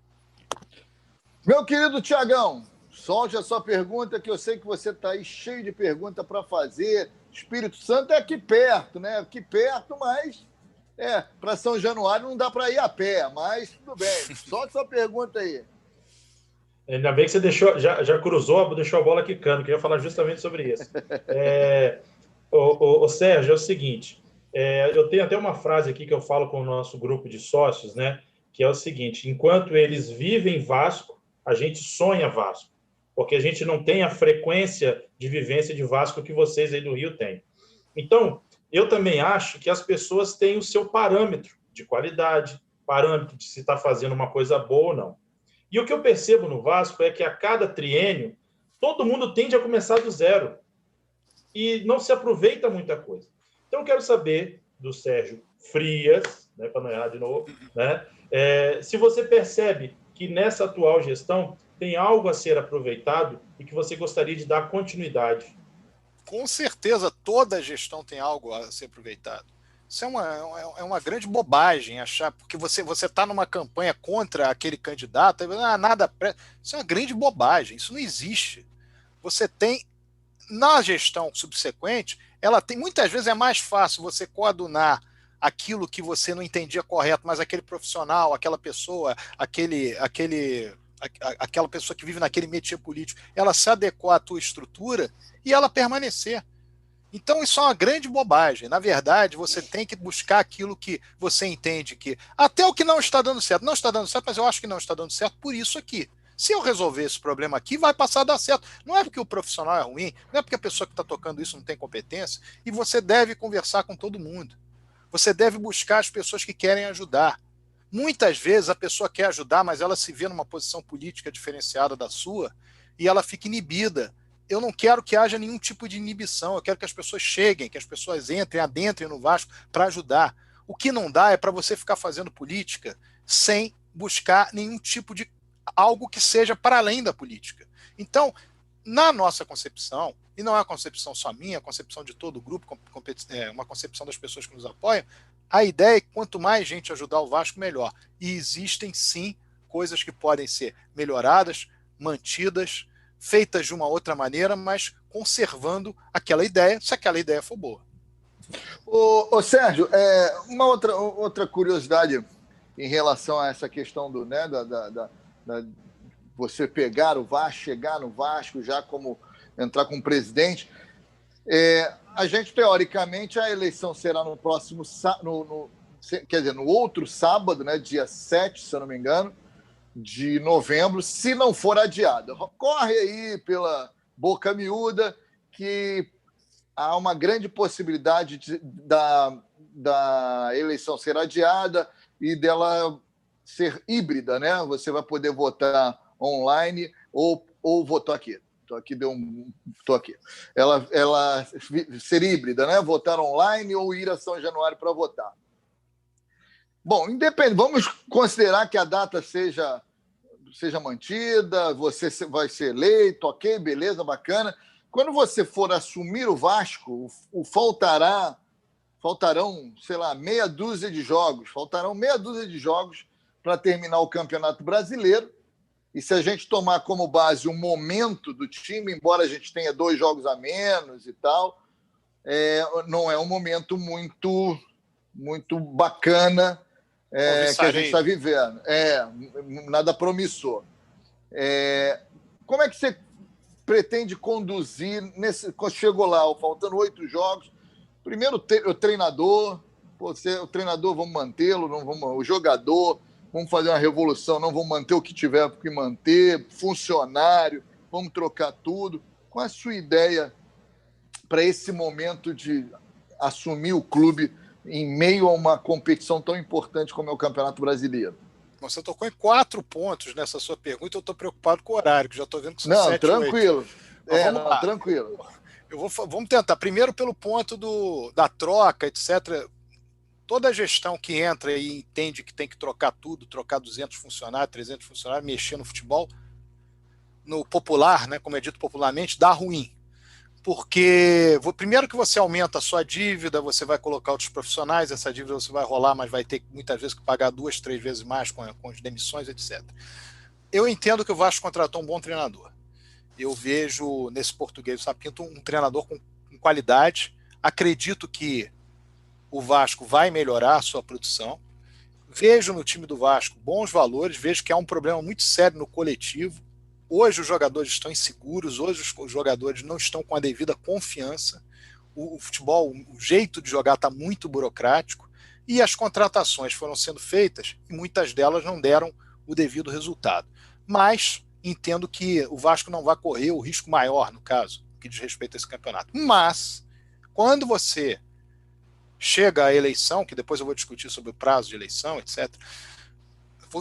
Meu querido Tiagão, solte a sua pergunta, que eu sei que você está aí cheio de pergunta para fazer. Espírito Santo é aqui perto, né? Aqui perto, mas para São Januário não dá para ir a pé, mas tudo bem. Solte sua pergunta aí. Ainda bem que você já cruzou, deixou a bola quicando, queria falar justamente sobre isso. O Sérgio, é o seguinte, eu tenho até uma frase aqui que eu falo com o nosso grupo de sócios, né? Que é o seguinte: enquanto eles vivem Vasco, a gente sonha Vasco, porque a gente não tem a frequência de vivência de Vasco que vocês aí do Rio têm. Então, eu também acho que as pessoas têm o seu parâmetro de qualidade, parâmetro de se está fazendo uma coisa boa ou não. E o que eu percebo no Vasco é que a cada triênio, todo mundo tende a começar do zero e não se aproveita muita coisa. Então, eu quero saber do Sérgio Frias, né, para não errar de novo, né, se você percebe que nessa atual gestão tem algo a ser aproveitado e que você gostaria de dar continuidade. Com certeza, toda gestão tem algo a ser aproveitado. Isso é uma grande bobagem achar, porque você está numa campanha contra aquele candidato, nada presta. Isso é uma grande bobagem, isso não existe. Você tem, na gestão subsequente, muitas vezes é mais fácil você coadunar aquilo que você não entendia correto, mas aquele profissional, aquela pessoa, aquela pessoa que vive naquele métier político, ela se adequar à tua estrutura e ela permanecer. Então isso é uma grande bobagem. Na verdade, você tem que buscar aquilo que você entende que até o que não está dando certo, mas eu acho que não está dando certo por isso aqui. Se eu resolver esse problema aqui, vai passar a dar certo. Não é porque o profissional é ruim, não é porque a pessoa que está tocando isso não tem competência, e você deve conversar com todo mundo. Você deve buscar as pessoas que querem ajudar. Muitas vezes a pessoa quer ajudar, mas ela se vê numa posição política diferenciada da sua e ela fica inibida. Eu não quero que haja nenhum tipo de inibição, eu quero que as pessoas cheguem, que as pessoas adentrem no Vasco para ajudar. O que não dá é para você ficar fazendo política sem buscar nenhum tipo de algo que seja para além da política. Então, na nossa concepção, e não é uma concepção só minha, é a concepção de todo o grupo, uma concepção das pessoas que nos apoiam, a ideia é que quanto mais gente ajudar o Vasco, melhor. E existem, sim, coisas que podem ser melhoradas, mantidas, feitas de uma outra maneira, mas conservando aquela ideia, se aquela ideia for boa. Ô Sérgio, uma outra curiosidade em relação a essa questão do, né, você pegar o Vasco, chegar no Vasco já como entrar como presidente. A gente, teoricamente, a eleição será no próximo quer dizer, no outro sábado, né, dia 7, se eu não me engano, de novembro, se não for adiada. Corre aí pela boca miúda que há uma grande possibilidade da eleição ser adiada e dela ser híbrida, né? Você vai poder votar online ou votar aqui. Estou aqui. Ela ser híbrida, né? Votar online ou ir a São Januário para votar. Bom, vamos considerar que a data seja mantida, você vai ser eleito, ok, beleza, bacana. Quando você for assumir o Vasco, faltarão, sei lá, meia dúzia de jogos. Faltarão meia dúzia de jogos para terminar o Campeonato Brasileiro. E se a gente tomar como base o momento do time, embora a gente tenha 2 jogos a menos e tal, não é um momento muito, muito bacana que a gente está vivendo. Nada promissor. Como é que você pretende conduzir quando chegou lá, faltando 8 jogos? Primeiro, o treinador, o treinador, vamos mantê-lo, não vamos, o jogador, vamos fazer uma revolução, não vamos manter o que tiver que manter, funcionário, vamos trocar tudo. Qual é a sua ideia para esse momento de assumir o clube em meio a uma competição tão importante como é o Campeonato Brasileiro? Você tocou em 4 pontos nessa sua pergunta, eu estou preocupado com o horário, que já estou vendo que são 7, tranquilo. 8. Tranquilo. Vamos tentar. Primeiro pelo ponto da troca, etc. Toda a gestão que entra e entende que tem que trocar tudo, trocar 200 funcionários, 300 funcionários, mexer no futebol, no popular, né, como é dito popularmente, dá ruim. Porque, primeiro que você aumenta a sua dívida, você vai colocar outros profissionais, essa dívida você vai rolar, mas vai ter muitas vezes que pagar 2, 3 vezes mais com as demissões, etc. Eu entendo que o Vasco contratou um bom treinador. Eu vejo nesse português Sapinto um treinador com qualidade. Acredito que o Vasco vai melhorar a sua produção. Vejo no time do Vasco bons valores, vejo que há um problema muito sério no coletivo. Hoje os jogadores estão inseguros, hoje os jogadores não estão com a devida confiança. O futebol, o jeito de jogar está muito burocrático e as contratações foram sendo feitas e muitas delas não deram o devido resultado. Mas entendo que o Vasco não vai correr o risco maior, no caso, que diz respeito a esse campeonato. Mas, quando você chega à eleição, que depois eu vou discutir sobre o prazo de eleição, etc.,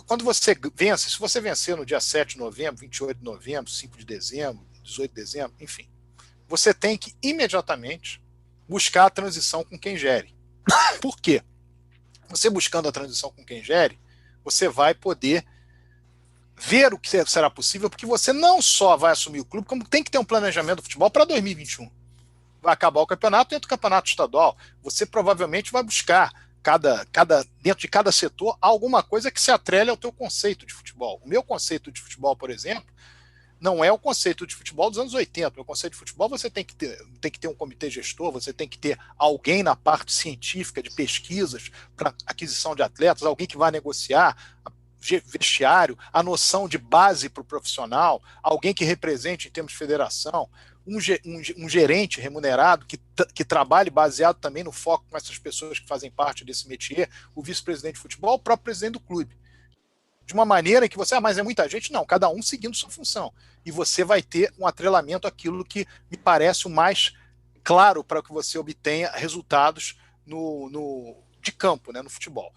quando você vence, se você vencer no dia 7 de novembro, 28 de novembro, 5 de dezembro, 18 de dezembro, enfim, você tem que imediatamente buscar a transição com quem gere. Por quê? Você buscando a transição com quem gere, você vai poder ver o que será possível, porque você não só vai assumir o clube, como tem que ter um planejamento do futebol para 2021. Vai acabar o campeonato, dentro do campeonato estadual, você provavelmente vai buscar dentro de cada setor alguma coisa que se atrele ao teu conceito de futebol. O meu conceito de futebol, por exemplo, não é o conceito de futebol dos anos 80. O meu conceito de futebol você tem que ter um comitê gestor, você tem que ter alguém na parte científica de pesquisas para aquisição de atletas, alguém que vai negociar vestiário, a noção de base para o profissional, alguém que represente em termos de federação, um gerente remunerado que trabalhe baseado também no foco com essas pessoas que fazem parte desse métier, o vice-presidente de futebol, o próprio presidente do clube. De uma maneira em que você, mas é muita gente? Não, cada um seguindo sua função. E você vai ter um atrelamento àquilo que me parece o mais claro para que você obtenha resultados de campo, né, no futebol.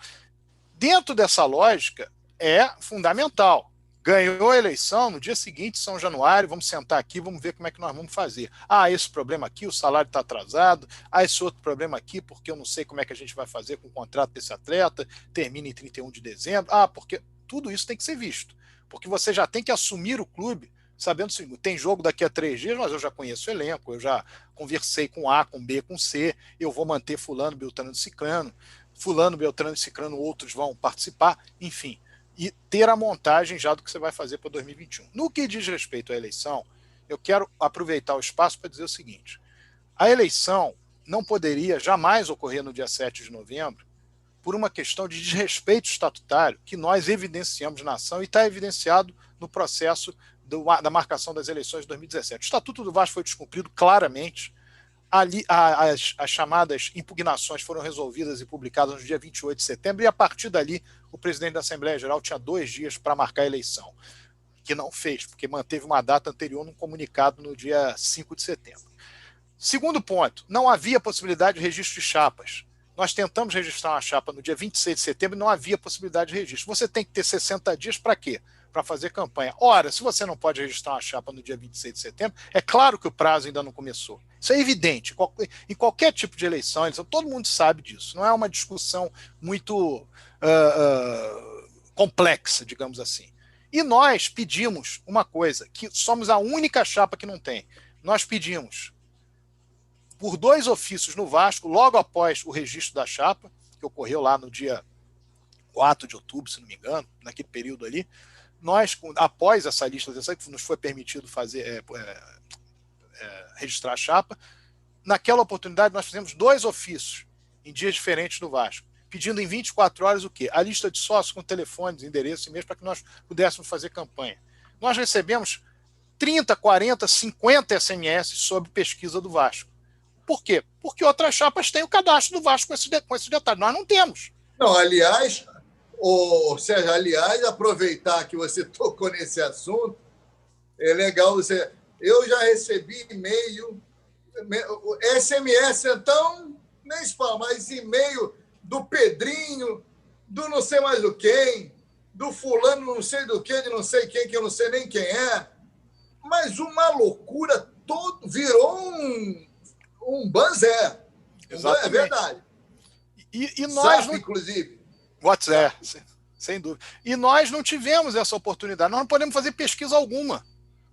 Dentro dessa lógica, é fundamental Ganhou a eleição, no dia seguinte, São Januário, vamos sentar aqui, vamos ver como é que nós vamos fazer. Ah, esse problema aqui, o salário está atrasado. Ah, esse outro problema aqui, porque eu não sei como é que a gente vai fazer com o contrato desse atleta, termina em 31 de dezembro. Ah, porque tudo isso tem que ser visto. Porque você já tem que assumir o clube, sabendo o seguinte, tem jogo daqui a 3 dias, mas eu já conheço o elenco, eu já conversei com A, com B, com C, eu vou manter fulano, beltrano e ciclano, outros vão participar, enfim. E ter a montagem já do que você vai fazer para 2021. No que diz respeito à eleição, eu quero aproveitar o espaço para dizer o seguinte: a eleição não poderia jamais ocorrer no dia 7 de novembro por uma questão de desrespeito estatutário que nós evidenciamos na ação e está evidenciado no processo da marcação das eleições de 2017. O Estatuto do Vasco foi descumprido claramente. Ali, as chamadas impugnações foram resolvidas e publicadas no dia 28 de setembro, e a partir dali o presidente da Assembleia Geral tinha 2 dias para marcar a eleição, que não fez, porque manteve uma data anterior num comunicado no dia 5 de setembro. Segundo ponto, não havia possibilidade de registro de chapas. Nós tentamos registrar uma chapa no dia 26 de setembro e não havia possibilidade de registro. Você tem que ter 60 dias para quê? Para fazer campanha. Ora, se você não pode registrar uma chapa no dia 26 de setembro, é claro que o prazo ainda não começou. Isso é evidente. Em qualquer tipo de eleição, todo mundo sabe disso. Não é uma discussão muito complexa, digamos assim. E nós pedimos uma coisa, que somos a única chapa que não tem. Nós pedimos, por 2 ofícios no Vasco, logo após o registro da chapa, que ocorreu lá no dia 4 de outubro, se não me engano, naquele período ali, nós, após essa lista que nos foi permitido fazer registrar a chapa, naquela oportunidade nós fizemos 2 ofícios em dias diferentes no Vasco, pedindo em 24 horas o quê? A lista de sócios com telefones, endereços e e-mails para que nós pudéssemos fazer campanha. Nós recebemos 30, 40, 50 SMS sobre pesquisa do Vasco. Por quê? Porque outras chapas têm o cadastro do Vasco com esse detalhe. Nós não temos. Não, aliás, Sérgio, aproveitar que você tocou nesse assunto, é legal você... Eu já recebi e-mail, SMS, então, nem se fala, mas e-mail do Pedrinho, do não sei mais do quem, do fulano não sei do que, de não sei quem, que eu não sei nem quem é, mas uma loucura, virou um banzé. É verdade. E nós, SAP, inclusive. WhatsApp, sem dúvida. E nós não tivemos essa oportunidade. Nós não podemos fazer pesquisa alguma.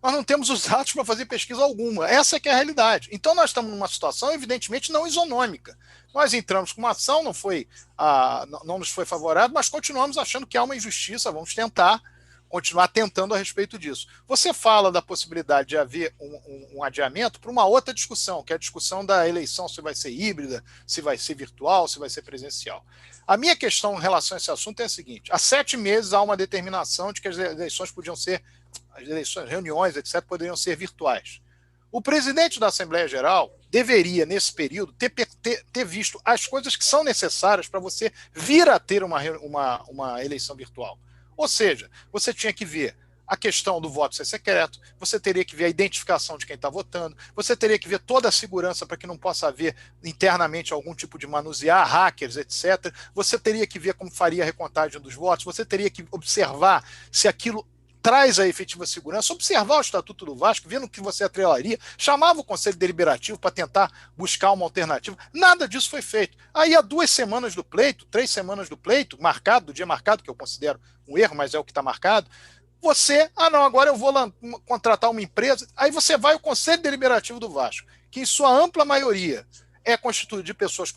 Nós não temos os dados para fazer pesquisa alguma. Essa é que é a realidade. Então nós estamos numa situação, evidentemente, não isonômica. Nós entramos com uma ação, não nos foi favorável, mas continuamos achando que há uma injustiça. Vamos continuar tentando a respeito disso. Você fala da possibilidade de haver um adiamento para uma outra discussão, que é a discussão da eleição, se vai ser híbrida, se vai ser virtual, se vai ser presencial. A minha questão em relação a esse assunto é a seguinte: há 7 meses há uma determinação de que as eleições podiam ser, reuniões, etc., poderiam ser virtuais. O presidente da Assembleia Geral deveria, nesse período, ter visto as coisas que são necessárias para você vir a ter uma eleição virtual. Ou seja, você tinha que ver a questão do voto ser secreto, você teria que ver a identificação de quem está votando, você teria que ver toda a segurança para que não possa haver internamente algum tipo de manusear, hackers, etc. Você teria que ver como faria a recontagem dos votos, você teria que observar se aquilo traz a efetiva segurança, observar o Estatuto do Vasco, vendo que você atrelaria, chamava o Conselho Deliberativo para tentar buscar uma alternativa. Nada disso foi feito. Aí, há 2 semanas do pleito, 3 semanas do pleito, do dia marcado, que eu considero um erro, mas é o que está marcado, agora eu vou contratar uma empresa. Aí você vai ao Conselho Deliberativo do Vasco, que em sua ampla maioria é constituído de pessoas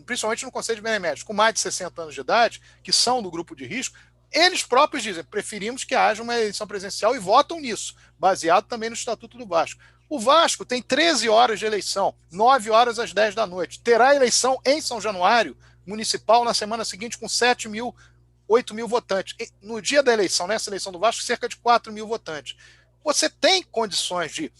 principalmente no Conselho de Beneméritos, com mais de 60 anos de idade, que são do grupo de risco. Eles próprios dizem, preferimos que haja uma eleição presencial e votam nisso, baseado também no Estatuto do Vasco. O Vasco tem 13 horas de eleição, 9 horas às 10 da noite. Terá eleição em São Januário, municipal, na semana seguinte, com 8 mil votantes. E no dia da eleição, nessa eleição do Vasco, cerca de 4 mil votantes. Você tem condições de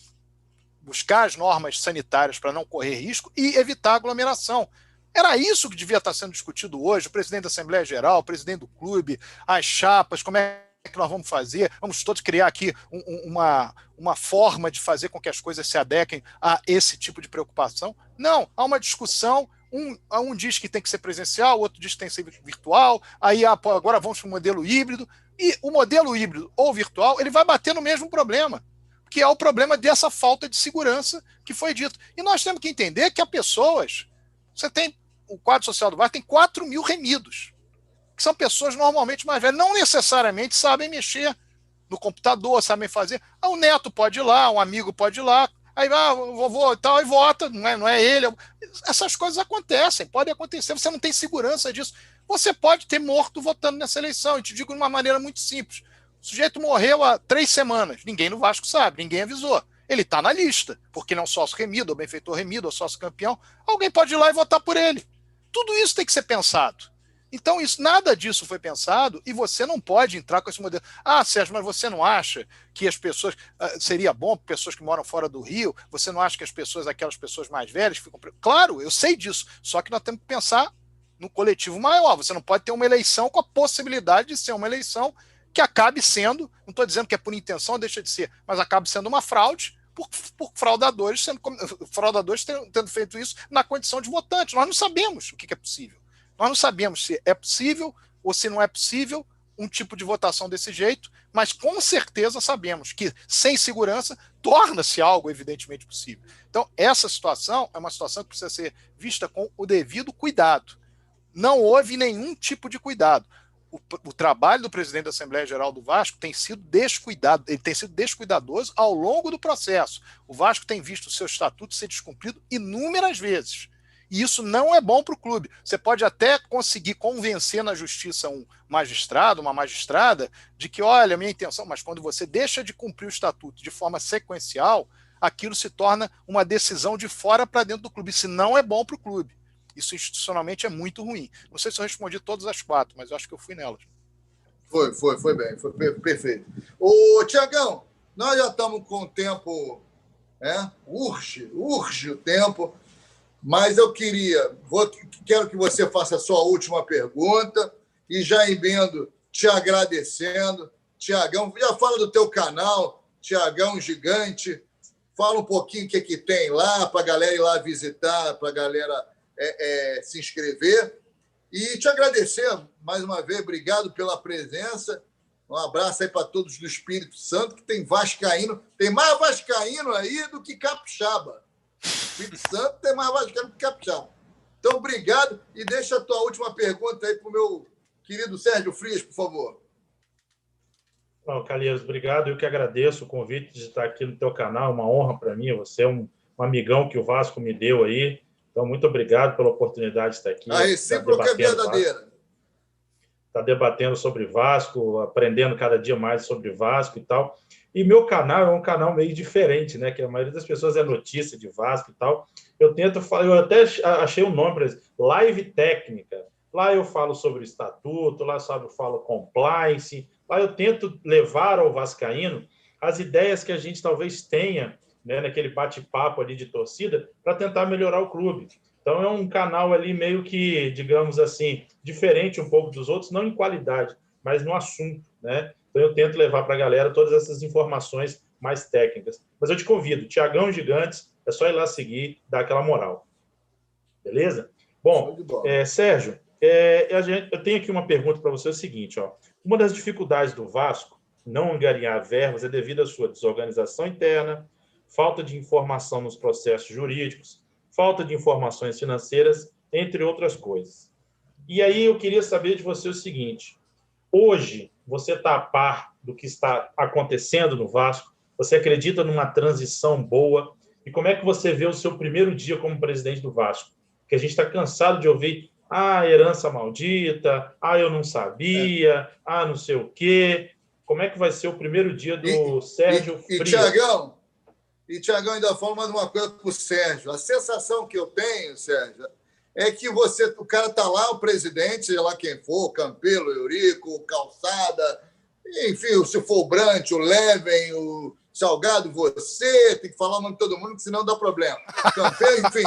buscar as normas sanitárias para não correr risco e evitar aglomeração. Era isso que devia estar sendo discutido hoje, o presidente da Assembleia Geral, o presidente do clube, as chapas, como é que nós vamos fazer? Vamos todos criar aqui uma forma de fazer com que as coisas se adequem a esse tipo de preocupação? Não, há uma discussão Um diz que tem que ser presencial, o outro diz que tem que ser virtual, aí agora vamos para o modelo híbrido. E o modelo híbrido ou virtual, ele vai bater no mesmo problema, que é o problema dessa falta de segurança que foi dito. E nós temos que entender que há pessoas... Você tem o quadro social do Vasco, tem 4 mil remidos, que são pessoas normalmente mais velhas, não necessariamente sabem mexer no computador, sabem fazer. O neto pode ir lá, um amigo pode ir lá, aí o vovô e tal, e vota, não é ele. Essas coisas acontecem, podem acontecer, você não tem segurança disso. Você pode ter morto votando nessa eleição, e te digo de uma maneira muito simples. O sujeito morreu há 3 semanas, ninguém no Vasco sabe, ninguém avisou. Ele está na lista, porque ele é um sócio remido, ou benfeitor remido, ou sócio campeão. Alguém pode ir lá e votar por ele. Tudo isso tem que ser pensado. Então, nada disso foi pensado e você não pode entrar com esse modelo. Sérgio, mas você não acha que as pessoas... seria bom para pessoas que moram fora do Rio? Você não acha que aquelas pessoas mais velhas ficam... Claro, eu sei disso. Só que nós temos que pensar no coletivo maior. Você não pode ter uma eleição com a possibilidade de ser uma eleição que acabe sendo... Não estou dizendo que é por intenção, deixa de ser, mas acabe sendo uma fraude por fraudadores, tendo feito isso na condição de votante. Nós não sabemos o que é possível. Nós não sabemos se é possível ou se não é possível um tipo de votação desse jeito, mas com certeza sabemos que, sem segurança, torna-se algo evidentemente possível. Então, essa situação é uma situação que precisa ser vista com o devido cuidado. Não houve nenhum tipo de cuidado. O trabalho do presidente da Assembleia Geral do Vasco tem sido descuidado, ele tem sido descuidadoso ao longo do processo. O Vasco tem visto o seu estatuto ser descumprido inúmeras vezes. E isso não é bom para o clube. Você pode até conseguir convencer na justiça um magistrado, uma magistrada, de que, olha, minha intenção, mas quando você deixa de cumprir o estatuto de forma sequencial, aquilo se torna uma decisão de fora para dentro do clube. Isso não é bom para o clube. Isso institucionalmente é muito ruim. Não sei se eu respondi todas as 4, mas eu acho que eu fui nelas. Foi bem, foi perfeito. Ô, Tiagão, nós já estamos com o tempo, urge o tempo, mas eu quero que você faça a sua última pergunta e já emendo te agradecendo. Tiagão, já fala do teu canal, Tiagão Gigante, fala um pouquinho o que tem lá, para a galera ir lá visitar, para a galera se inscrever. E te agradecer mais uma vez, obrigado pela presença. Um abraço aí para todos do Espírito Santo, que tem vascaíno, tem mais vascaíno aí do que capixaba. Espírito Santo tem mais vascaíno do que capixaba. Então, obrigado. E deixa a tua última pergunta aí para o meu querido Sérgio Frias, por favor. Não, Calheiros, obrigado. Eu que agradeço o convite de estar aqui no teu canal. É uma honra para mim. Você é um amigão que o Vasco me deu aí. Então, muito obrigado pela oportunidade de estar aqui. A recíproca é verdadeira. Está debatendo sobre Vasco, aprendendo cada dia mais sobre Vasco e tal. E meu canal é um canal meio diferente, né? Que a maioria das pessoas é notícia de Vasco e tal. Eu tento falar, eu até achei um nome para isso, Live Técnica. Lá eu falo sobre o estatuto, lá eu falo compliance. Lá eu tento levar ao vascaíno as ideias que a gente talvez tenha, né, naquele bate-papo ali de torcida, para tentar melhorar o clube. Então, é um canal ali meio que, digamos assim, diferente um pouco dos outros, não em qualidade, mas no assunto, né? Então, eu tento levar para a galera todas essas informações mais técnicas. Mas eu te convido, Tiagão Gigantes, é só ir lá seguir, dar aquela moral. Beleza? Bom, Sérgio, eu tenho aqui uma pergunta para você, é o seguinte, ó. Uma das dificuldades do Vasco não angariar verbas é devido à sua desorganização interna, falta de informação nos processos jurídicos, falta de informações financeiras, entre outras coisas. E aí eu queria saber de você o seguinte, hoje você está a par do que está acontecendo no Vasco? Você acredita numa transição boa? E como é que você vê o seu primeiro dia como presidente do Vasco? Porque a gente está cansado de ouvir herança maldita, eu não sabia, não sei o quê. Como é que vai ser o primeiro dia do Sérgio Frias? Tiagão, ainda falo mais uma coisa para o Sérgio. A sensação que eu tenho, Sérgio, é que o cara está lá, o presidente, seja lá quem for, o Campelo, o Eurico, o Calçada, enfim, se for o Brant, o Leven, o Salgado, você, tem que falar o nome de todo mundo, que senão dá problema. Campelo, enfim.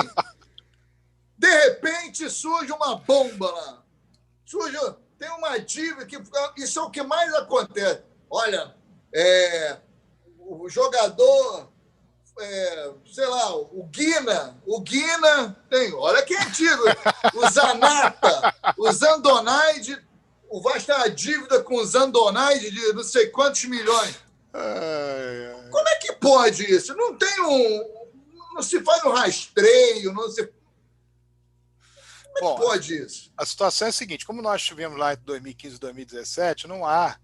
De repente surge uma bomba lá. Tem uma dívida que... Isso é o que mais acontece. Olha, o jogador sei lá, o Guina tem, olha que antigo, o Zanata, o Zandonaide, o Vasco tem uma dívida com o Zandonaide de não sei quantos milhões. Como é que pode isso? Não tem não se faz um rastreio, não se... Como é que pode isso? A situação é a seguinte, como nós tivemos lá entre 2015 e 2017, não há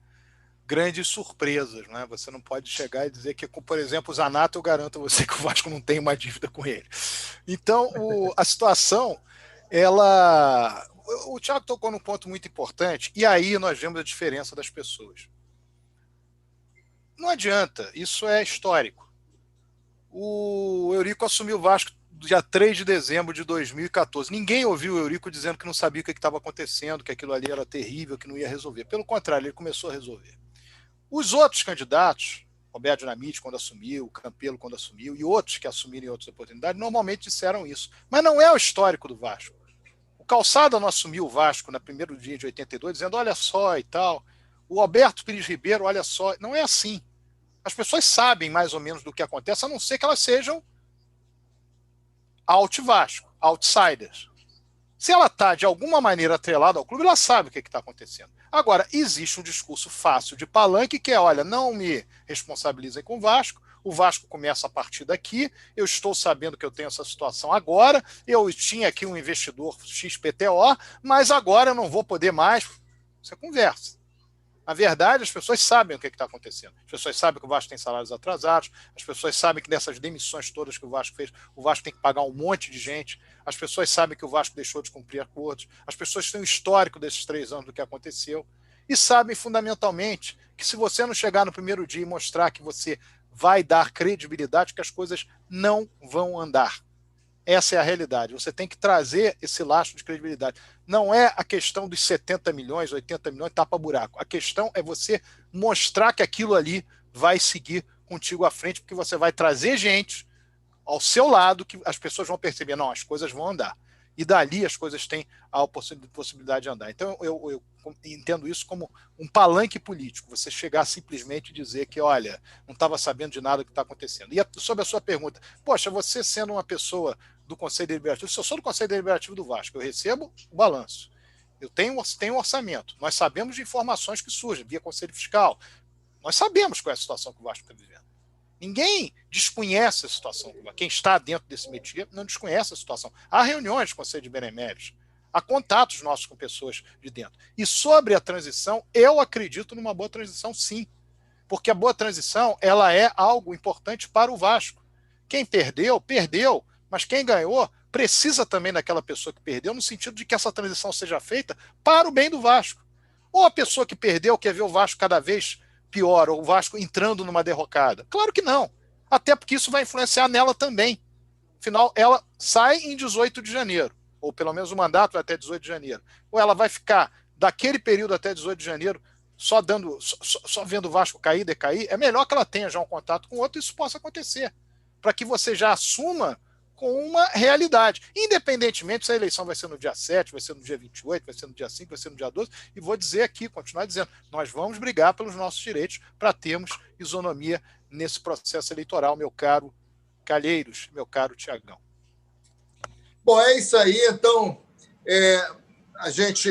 grandes surpresas, né? Você não pode chegar e dizer que, por exemplo, o Zanata, eu garanto a você que o Vasco não tem uma dívida com ele. Então, a situação, o Thiago tocou num ponto muito importante, e aí nós vemos a diferença das pessoas. Não adianta, isso é histórico. O Eurico assumiu o Vasco dia 3 de dezembro de 2014. Ninguém ouviu o Eurico dizendo que não sabia o que estava acontecendo, que aquilo ali era terrível, que não ia resolver. Pelo contrário, ele começou a resolver. Os outros candidatos, Roberto Dinamite, quando assumiu, Campelo, quando assumiu, e outros que assumiram em outras oportunidades, normalmente disseram isso. Mas não é o histórico do Vasco. O Calçada não assumiu o Vasco no primeiro dia de 82, dizendo, olha só e tal. O Alberto Pires Ribeiro, olha só. Não é assim. As pessoas sabem mais ou menos do que acontece, a não ser que elas sejam out-Vasco, outsiders. Se ela está, de alguma maneira, atrelada ao clube, ela sabe o que está acontecendo. Agora, existe um discurso fácil de palanque que é, olha, não me responsabilizem com o Vasco começa a partir daqui, eu estou sabendo que eu tenho essa situação agora, eu tinha aqui um investidor XPTO, mas agora eu não vou poder mais. Você conversa. Na verdade, as pessoas sabem o que está acontecendo. As pessoas sabem que o Vasco tem salários atrasados, as pessoas sabem que nessas demissões todas que o Vasco fez, o Vasco tem que pagar um monte de gente, as pessoas sabem que o Vasco deixou de cumprir acordos, as pessoas têm um histórico desses 3 anos do que aconteceu e sabem fundamentalmente que se você não chegar no primeiro dia e mostrar que você vai dar credibilidade, que as coisas não vão andar. Essa é a realidade. Você tem que trazer esse lastro de credibilidade. Não é a questão dos 70 milhões, 80 milhões, tapa-buraco. A questão é você mostrar que aquilo ali vai seguir contigo à frente, porque você vai trazer gente ao seu lado que as pessoas vão perceber, não, as coisas vão andar. E dali as coisas têm a possibilidade de andar. Então eu entendo isso como um palanque político. Você chegar simplesmente e dizer que, olha, não estava sabendo de nada do que está acontecendo. E sobre a sua pergunta, poxa, você sendo uma pessoa do Conselho Deliberativo, se eu sou do Conselho Deliberativo do Vasco, eu recebo o balanço, eu tenho um orçamento, nós sabemos de informações que surgem via Conselho Fiscal, nós sabemos qual é a situação que o Vasco está vivendo. Ninguém desconhece a situação. Quem está dentro desse métier não desconhece a situação. Há reuniões de Conselho de Beneméritos, há contatos nossos com pessoas de dentro. E sobre a transição, eu acredito numa boa transição, sim. Porque a boa transição, ela é algo importante para o Vasco. Quem perdeu, perdeu. Mas quem ganhou precisa também daquela pessoa que perdeu, no sentido de que essa transição seja feita para o bem do Vasco. Ou a pessoa que perdeu quer ver o Vasco cada vez pior, ou o Vasco entrando numa derrocada? Claro que não. Até porque isso vai influenciar nela também. Afinal, ela sai em 18 de janeiro, ou pelo menos o mandato vai até 18 de janeiro. Ou ela vai ficar daquele período até 18 de janeiro só vendo o Vasco cair, decair. É melhor que ela tenha já um contato com o outro e isso possa acontecer. Para que você já assuma com uma realidade. Independentemente se a eleição vai ser no dia 7, vai ser no dia 28, vai ser no dia 5, vai ser no dia 12, e vou dizer aqui, continuar dizendo, nós vamos brigar pelos nossos direitos para termos isonomia nesse processo eleitoral, meu caro Calheiros, meu caro Tiagão. Bom, é isso aí. Então, a gente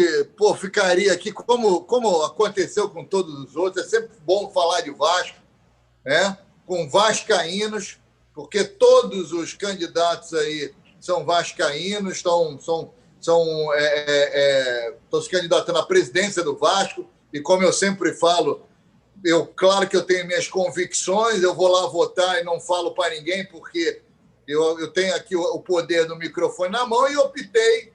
ficaria aqui, como aconteceu com todos os outros, é sempre bom falar de Vasco, né? Com vascaínos, porque todos os candidatos aí são vascaínos, estão se candidatando à presidência do Vasco, e como eu sempre falo, claro que eu tenho minhas convicções, eu vou lá votar e não falo para ninguém, porque eu tenho aqui o poder do microfone na mão e optei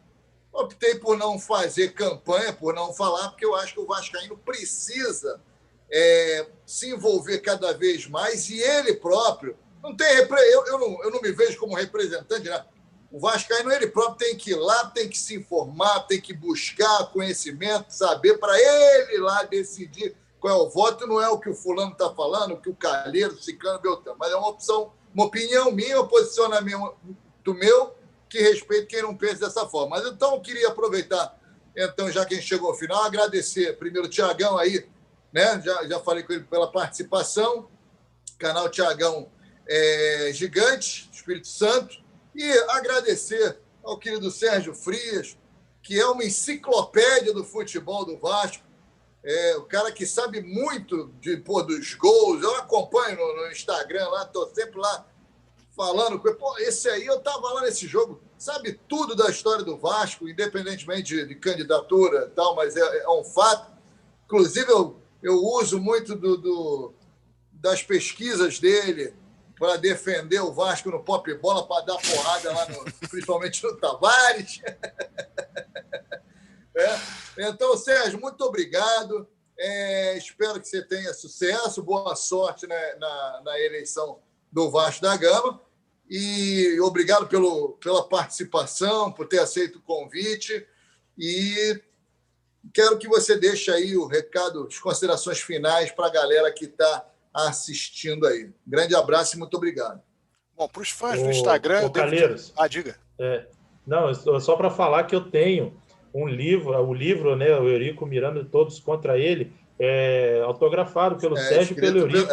por não fazer campanha, por não falar, porque eu acho que o vascaíno precisa se envolver cada vez mais, e ele próprio não tem... Eu não me vejo como representante, né? O vascaíno, ele próprio, tem que ir lá, tem que se informar, tem que buscar conhecimento, saber, para ele lá decidir qual é o voto. Não é o que o fulano está falando, o que o Calheiro, o Ciclano, Beltrano, mas é uma opção, uma opinião minha, um posicionamento meu, que respeito quem não pensa dessa forma. Mas então eu queria aproveitar, já que a gente chegou ao final, agradecer primeiro o Tiagão aí, né? Já falei com ele pela participação, canal Tiagão Gigantes, Espírito Santo, e agradecer ao querido Sérgio Frias, que é uma enciclopédia do futebol do Vasco, o cara que sabe muito dos gols. Eu acompanho no Instagram lá, estou sempre lá falando com ele. Pô, esse aí eu estava lá nesse jogo, sabe tudo da história do Vasco, independentemente de candidatura e tal, mas é um fato. Inclusive, eu uso muito das pesquisas dele para defender o Vasco no Pop Bola, para dar porrada lá, principalmente no Tavares. Então, Sérgio, muito obrigado. Espero que você tenha sucesso, boa sorte, né, na eleição do Vasco da Gama. E obrigado pela participação, por ter aceito o convite. E quero que você deixe aí o recado, as considerações finais para a galera que está assistindo aí. Grande abraço e muito obrigado. Bom, para os fãs do Instagram... Calheiros. Diga. Não, só para falar que eu tenho o livro, né, o Eurico Miranda, Todos Contra Ele, autografado pelo Sérgio e pelo Eurico.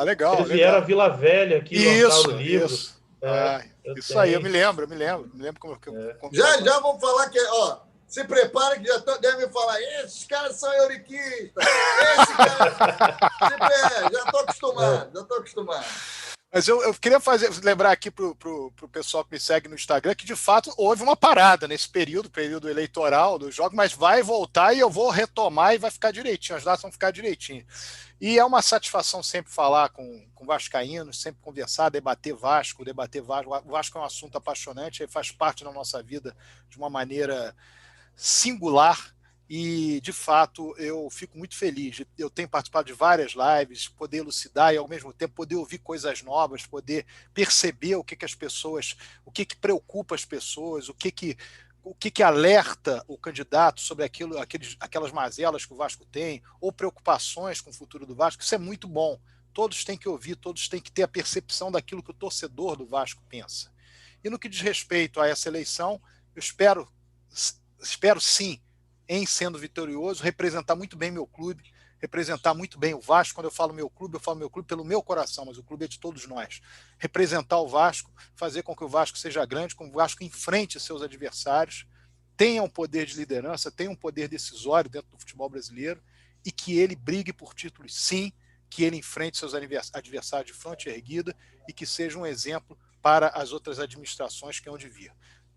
Legal. Eles vieram a Vila Velha aqui lançar o livro. Isso aí, eu me lembro como já vamos falar que, se prepara que já devem falar, esses caras são euriquistas, já estou acostumado. Mas eu queria lembrar aqui para o pessoal que me segue no Instagram que, de fato, houve uma parada nesse período eleitoral do jogo, mas vai voltar e eu vou retomar e vai ficar direitinho, as datas vão ficar direitinho. E é uma satisfação sempre falar com vascaínos, sempre conversar, debater Vasco. O Vasco é um assunto apaixonante, faz parte da nossa vida de uma maneira singular. E, de fato, eu fico muito feliz. Eu tenho participado de várias lives, poder elucidar e, ao mesmo tempo, poder ouvir coisas novas, poder perceber o que as pessoas, o que preocupa as pessoas, o que alerta o candidato sobre aquelas mazelas que o Vasco tem, ou preocupações com o futuro do Vasco. Isso é muito bom. Todos têm que ouvir, todos têm que ter a percepção daquilo que o torcedor do Vasco pensa. E no que diz respeito a essa eleição, eu espero sim, em sendo vitorioso, representar muito bem meu clube, representar muito bem o Vasco. Quando eu falo meu clube pelo meu coração, mas o clube é de todos nós. Representar o Vasco, fazer com que o Vasco seja grande, com que o Vasco enfrente seus adversários, tenha um poder de liderança, tenha um poder decisório dentro do futebol brasileiro e que ele brigue por títulos, sim, que ele enfrente seus adversários de fronte erguida e que seja um exemplo para as outras administrações que hão de vir.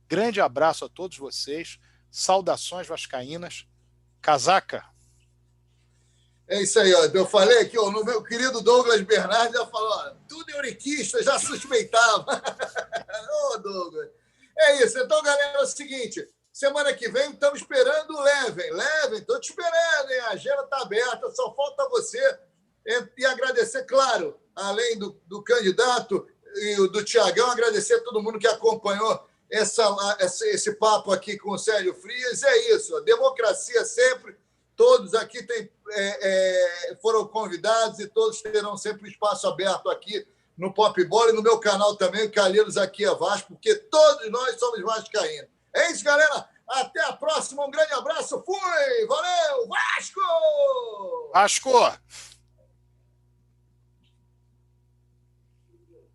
Grande abraço a todos vocês. Saudações vascaínas. Casaca. É isso aí, eu falei aqui, no meu querido Douglas Bernardes já falou, tudo euriquista, já suspeitava. Douglas. É isso, então, galera, é o seguinte, semana que vem estamos esperando o Leven, estou te esperando, hein? A agenda está aberta, só falta você. E agradecer, claro, além do candidato e do Tiagão, agradecer a todo mundo que acompanhou esse papo aqui com o Sérgio Frias. É isso, a democracia sempre, todos aqui foram convidados e todos terão sempre espaço aberto aqui no Pop Bola e no meu canal também, o Calheiros Aqui é Vasco, porque todos nós somos vascaínos. É isso, galera, até a próxima, um grande abraço, fui, valeu, Vasco! Vasco!